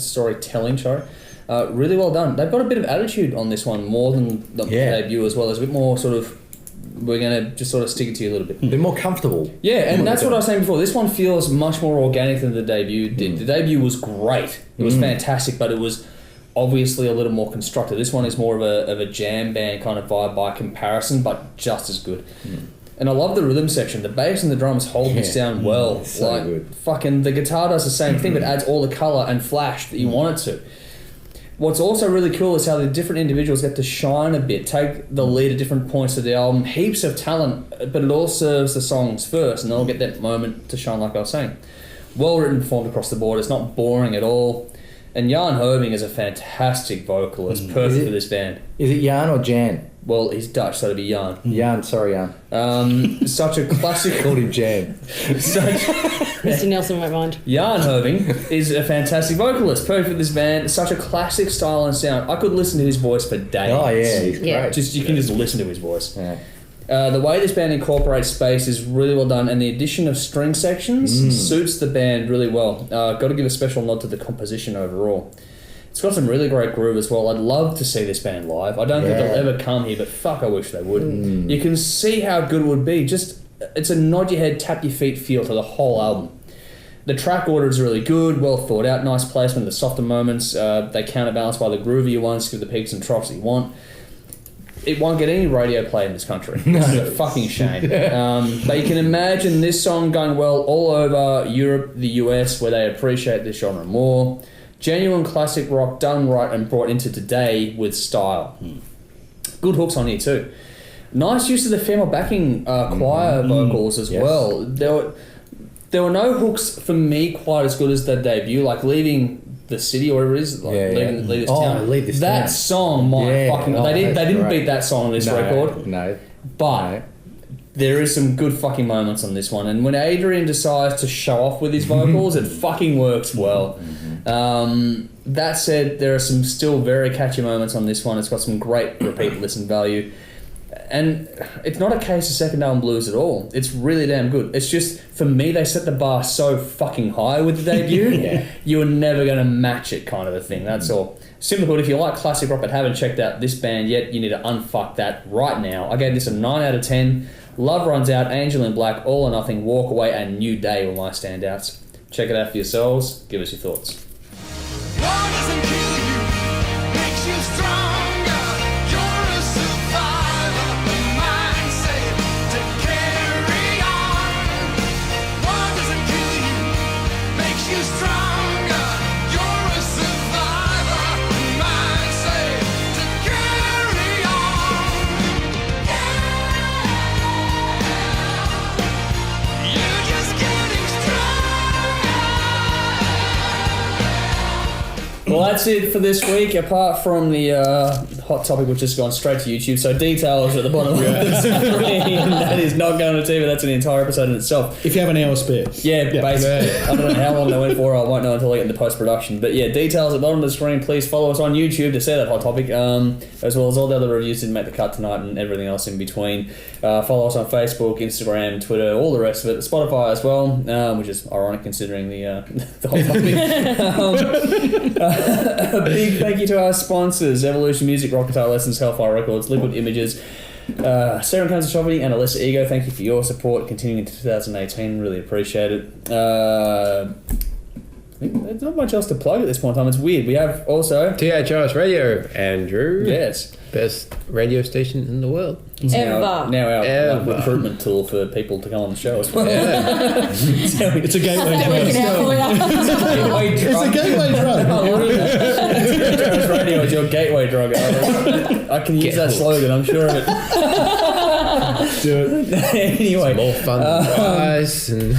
Really well done. They've got a bit of attitude on this one, more than the debut as well. There's a bit more sort of, we're going to just sort of stick it to you a little bit. They're more comfortable. Yeah, and that's what I was saying before. This one feels much more organic than the debut did. The debut was great. It was fantastic, but it was obviously a little more constructed. This one is more of a jam band kind of vibe by comparison, but just as good. And I love the rhythm section. The bass and the drums hold this down well. So good. Fucking the guitar does the same thing, but adds all the colour and flash that you want it to. What's also really cool is how the different individuals get to shine a bit, take the lead at different points of the album. Heaps of talent, but it all serves the songs first, and they'll get that moment to shine, like I was saying. Well written, performed across the board. It's not boring at all. And Jan Herbing is a fantastic vocalist, perfect for this band. Is it Jan or Jan? Well, he's Dutch, so it'd be Jan. Jan, sorry, Jan. Such a classic... Called him Jan. Mr. Nelson won't mind. Jan Herbing is a fantastic vocalist, perfect for this band. Such a classic style and sound. I could listen to his voice for days. Oh, yeah, he's great. You can just listen to his voice. Yeah. The way this band incorporates space is really well done, and the addition of string sections suits the band really well. Got to give a special nod to the composition overall. It's got some really great groove as well. I'd love to see this band live. I don't think they'll ever come here, but fuck, I wish they would. You can see how good it would be. Just, it's a nod your head, tap your feet feel to the whole album. The track order is really good, well thought out, nice placement of the softer moments. They counterbalance by the groovier ones, give the peaks and troughs that you want. It won't get any radio play in this country. No. It's a fucking shame. But you can imagine this song going well all over Europe, the US, where they appreciate this genre more. Genuine classic rock done right and brought into today with style. Good hooks on here too. Nice use of the female backing choir vocals as well. There were no hooks for me quite as good as the debut, like Leaving the City or whatever it is, like leave this town. Leave this that town. Song, fucking, they didn't beat that song on this record. No, but there is some good fucking moments on this one, and when Adrian decides to show off with his vocals, it fucking works well. That said, there are some still very catchy moments on this one. It's got some great repeat listen value. And it's not a case of second album blues at all. It's really damn good. It's just, for me, they set the bar so fucking high with the debut, you were never going to match it kind of a thing. That's all. Simply put, if you like classic rock but haven't checked out this band yet, you need to unfuck that right now. I gave this a 9 out of 10. Love Runs Out, Angel in Black, All or Nothing, Walk Away, and New Day were my standouts. Check it out for yourselves. Give us your thoughts. War doesn't kill you, makes you stronger. You're a survivor, the mindset to carry on. War doesn't kill you, makes you stronger. You're a survivor, the mindset to carry on. You're just getting stronger. that's it for this week, apart from the hot topic which has gone straight to YouTube. So details at the bottom of the screen. That is not going to TV. That's an entire episode in itself. If you have an hour spare. Yeah, basically. I don't know how long they went for. I won't know until I get into post-production. But yeah, details at the bottom of the screen. Please follow us on YouTube to see that hot topic, as well as all the other reviews that didn't make the cut tonight and everything else in between. Follow us on Facebook, Instagram, Twitter, all the rest of it. Spotify as well, which is ironic considering the whole topic. A big thank you to our sponsors: Evolution Music, Rock Guitar Lessons, Hellfire Records, Liquid Images, Sarah Cancer Shopping, and Alyssa Ego. Thank you for your support continuing into 2018. Really appreciate it. I think there's not much else to plug at this point in time. It's weird. We have also THRS Radio, Andrew. Yes. Best radio station in the world. Ever. Now our like, recruitment tool for people to come on the show as well. Yeah. It's a gateway Working drug. out for you. It's a gateway drug. THRS Radio is your gateway drug. I can use that slogan, I'm sure of it. Do it. Anyway. More fun guys. And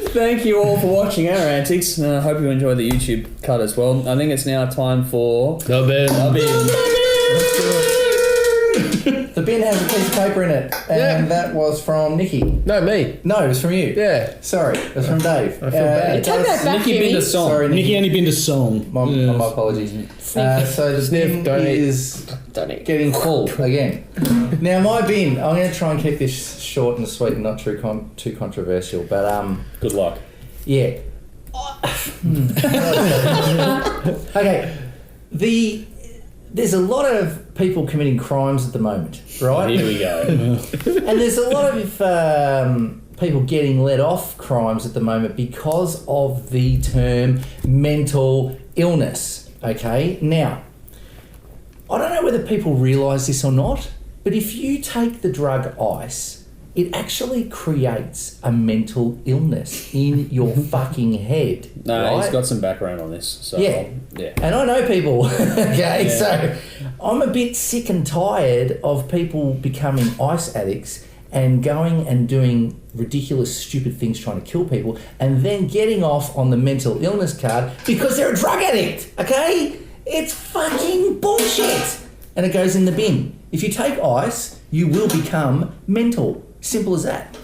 Thank you all for watching our antics. I hope you enjoy the YouTube cut as well. I think it's now time for... the bin. The bin has a piece of paper in it, and that was from Nikki. No, me. No, it was from you. Yeah. Sorry, it was from Dave. I feel bad. Take that back, Nikki Jimmy. Binder's song. Sorry, Nikki only been to song. My apologies. So the Sniff, bin donate. is getting full again. Now my bin, I'm going to try and keep this short and sweet and not too controversial, but Good luck. yeah. Okay, there's a lot of people committing crimes at the moment, right? Here we go. And there's a lot of people getting let off crimes at the moment because of the term mental illness. Okay, now, I don't know whether people realise this or not, but if you take the drug ice, it actually creates a mental illness in your fucking head. No, right? he's got some background on this. So Yeah. yeah. And I know people, okay? Yeah. So I'm a bit sick and tired of people becoming ice addicts and going and doing ridiculous, stupid things trying to kill people and then getting off on the mental illness card because they're a drug addict, okay? It's fucking bullshit. And it goes in the bin. If you take ice, you will become mental. Simple as that.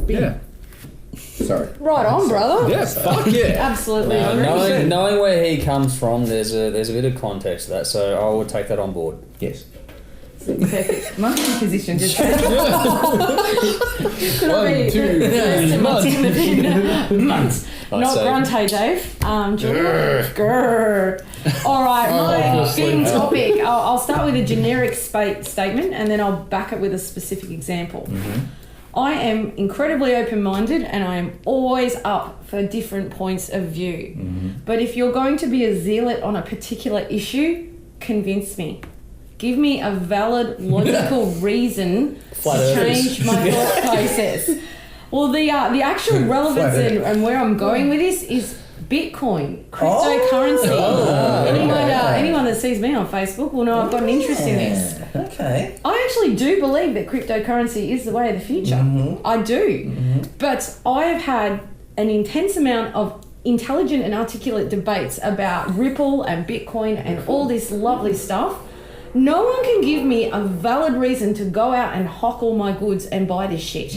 Bin. Yeah. Sorry. Right on, brother. Yeah, fuck yeah. Absolutely. Knowing where he comes from, there's a bit of context to that, so I would take that on board. Yes. Perfect. Monkey position. Just could I be 1, 2, 3, months. Not say. grunte, Dave. Grrr. All right, my bin topic. I'll start with a generic statement and then I'll back it with a specific example. I am incredibly open-minded and I am always up for different points of view. But if you're going to be a zealot on a particular issue, convince me. Give me a valid, logical reason to change my thought process. Well, the actual relevance and where I'm going with this is Bitcoin, cryptocurrency. Anyone that sees me on Facebook will know I've got an interest in this. Okay. I actually do believe that cryptocurrency is the way of the future. I do. But I have had an intense amount of intelligent and articulate debates about Ripple and Bitcoin and all this lovely stuff. No one can give me a valid reason to go out and hock all my goods and buy this shit.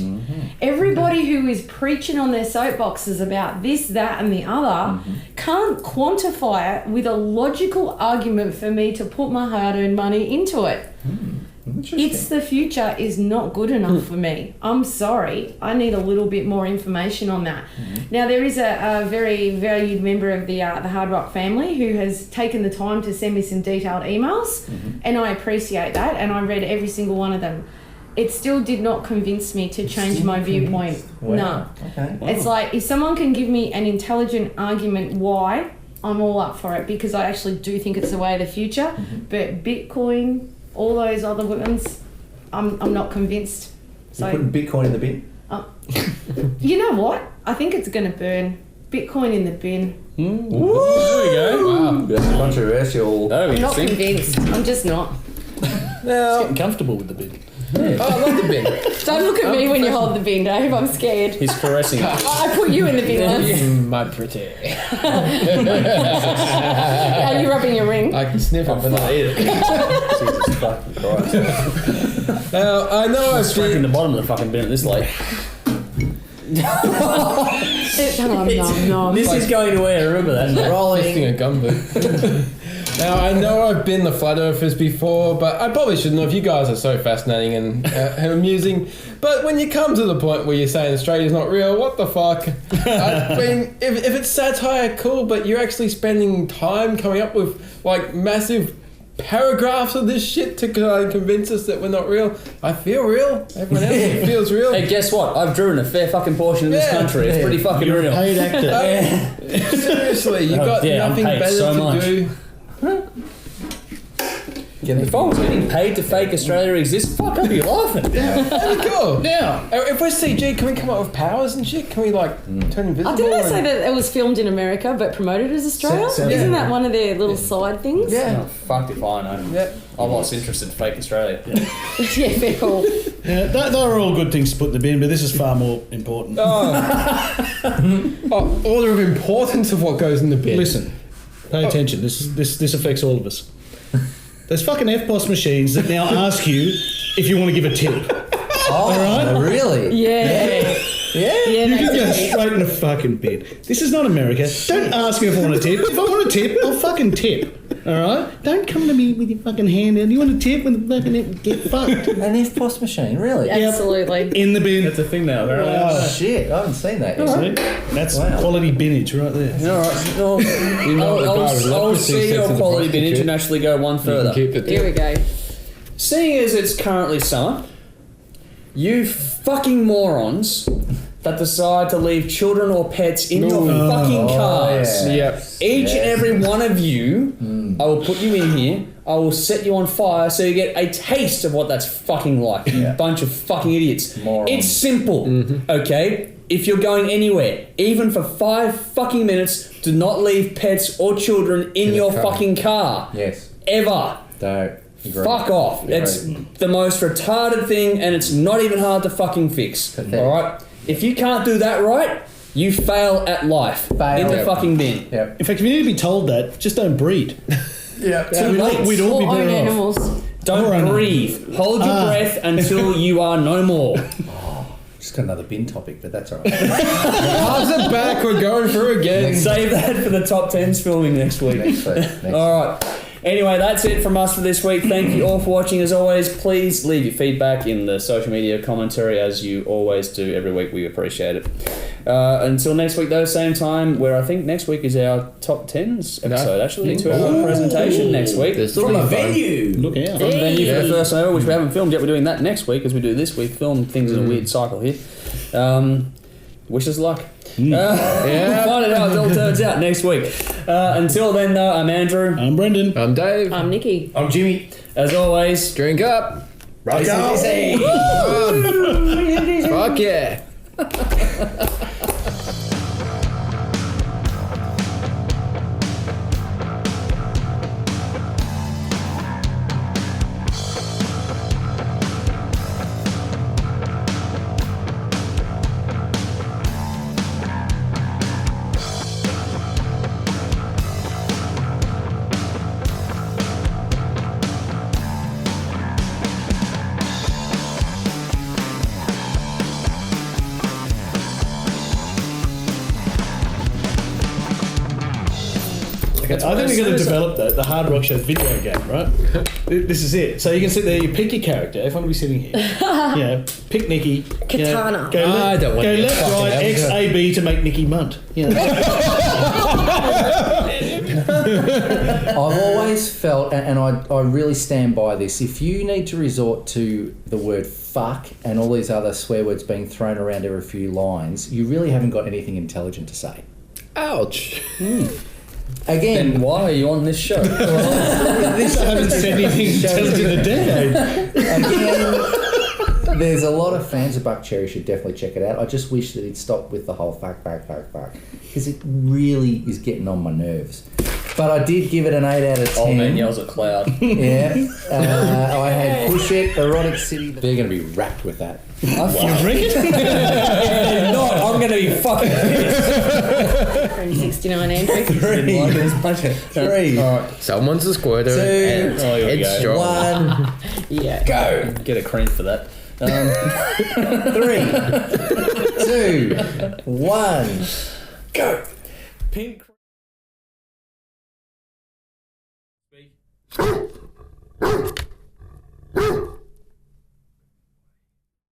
Everybody who is preaching on their soapboxes about this, that, and the other can't quantify it with a logical argument for me to put my hard-earned money into it. It's the future is not good enough for me. I'm sorry. I need a little bit more information on that. Now, there is a very valued member of the Hard Rock family who has taken the time to send me some detailed emails, and I appreciate that, and I read every single one of them. It still did not convince me to change my viewpoint. Wow. No. Okay. It's like, if someone can give me an intelligent argument why, I'm all up for it, because I actually do think it's the way of the future. But Bitcoin, all those other ones, I'm not convinced. So You're putting Bitcoin in the bin? you know what? I think it's going to burn. Bitcoin in the bin. There we go. That's controversial. That'll be I'm not interesting. convinced. I'm just not. It's getting comfortable with the bid. Oh, I love the bin. Don't look at me when you hold the bin, Dave. I'm scared. He's caressing it. I put you in the bin once. My pretty. Are you rubbing your ring? I can sniff it, but not eat it. Jesus fucking Christ. Now, I know I've Scraping been... the bottom of the fucking bin at this late. This is going to air, remember that. Rolling a gumboot. Now, I know I've been the flat earthers before, but I probably shouldn't have. You guys are so fascinating and amusing. But when you come to the point where you're saying Australia's not real, what the fuck? I mean, if it's satire, cool, but you're actually spending time coming up with, like, massive paragraphs of this shit to convince us that we're not real. I feel real. Everyone else feels real. Hey, guess what? I've driven a fair fucking portion of this country. It's pretty fucking real. Paid actor. Seriously, you got nothing better to do. If I was getting paid to fake Australia exists, fuck, I'd be laughing. That'd be cool. Yeah. If we're CG, can we come up with powers and shit? Can we, like, turn invisible? Didn't they say that it was filmed in America but promoted as Australia? Isn't that one of their little side things? Yeah. Oh, fucked if I know. Yep. I've lost interest in fake Australia. Yeah, very cool. Yeah, they're all good things to put in the bin, but this is far more important. Order of importance of what goes in the bin. Listen, pay attention. This affects all of us. There's fucking FPOS machines that now ask you if you want to give a tip. All right. Really? Yeah. You can go straight in the fucking bin. This is not America. Don't ask me if I want a tip. If I want a tip, I'll fucking tip. Alright? Don't come to me with your fucking hand out. You want a tip with the fucking get fucked. An FPOS machine, really? Absolutely. In the bin. That's a thing now, apparently. Oh, shit. I haven't seen that yet. See? That's quality binage right there. Alright, I'll see your quality binage and actually go one further. Here we go. Seeing as it's currently summer, you fucking morons that decide to leave children or pets in your fucking cars. Yep. Each and every one of you, I will put you in here, I will set you on fire so you get a taste of what that's fucking like. You bunch of fucking idiots. Morons. It's simple, okay? If you're going anywhere, even for 5 fucking minutes, do not leave pets or children in your fucking car. Yes. Ever. Don't. Agree. Fuck off. Agree. It's the most retarded thing and it's not even hard to fucking fix. Alright? If you can't do that right, you fail at life. In the fucking bin. Yep. In fact, if you need to be told that, just don't breed. Too late. We'd all be Or own better off. animals. Don't breathe. Hold your breath until you are no more. Just got another bin topic, but that's all right. Pass it back. We're going through again. Save that for the top 10s filming next week. Next week. Alright. Anyway, that's it from us for this week. Thank you all for watching. As always, please leave your feedback in the social media commentary as you always do every week. We appreciate it. Until next week, though, same time, where I think next week is our top 10s episode, actually, 2-hour presentation next week. From a venue. Look out. From the venue for the first time ever, which we haven't filmed yet. We're doing that next week as we do this week. Film things in a weird cycle here. Wish us luck. We'll find it out. It all turns out next week. Until then, though, I'm Andrew. I'm Brendan. I'm Dave. I'm Nikki. I'm Jimmy. As always, Drink up. Rock on. Fuck yeah. I think we're going to develop the Hard Rock Show video game, right? This is it. So you can sit there, you pick your character. Everyone will be sitting here. Pick Nikki. Katana. Go I don't want go to left, fucking right, X, A, B to make Nikki munt. I've always felt, and I really stand by this, if you need to resort to the word fuck and all these other swear words being thrown around every few lines, you really haven't got anything intelligent to say. Ouch. Again, then why are you on this show? I haven't said anything intelligent in a decade. again, there's a lot of fans of Buck Cherry, should definitely check it out. I just wish that he'd stop with the whole fuck, because it really is getting on my nerves. But I did give it an 8 out of 10. Old man yells at cloud. Yeah. I had Push It, Erotic City. They're going to be wrapped with that. You reckon? If not, I'm going to be fucking pissed. 69 Andrew. 3. All right. Someone's a squirter. 2. And here we go. headstrong. 1. Yeah. Go. Get a cream for that. 3, 2, 1. Go. Pink.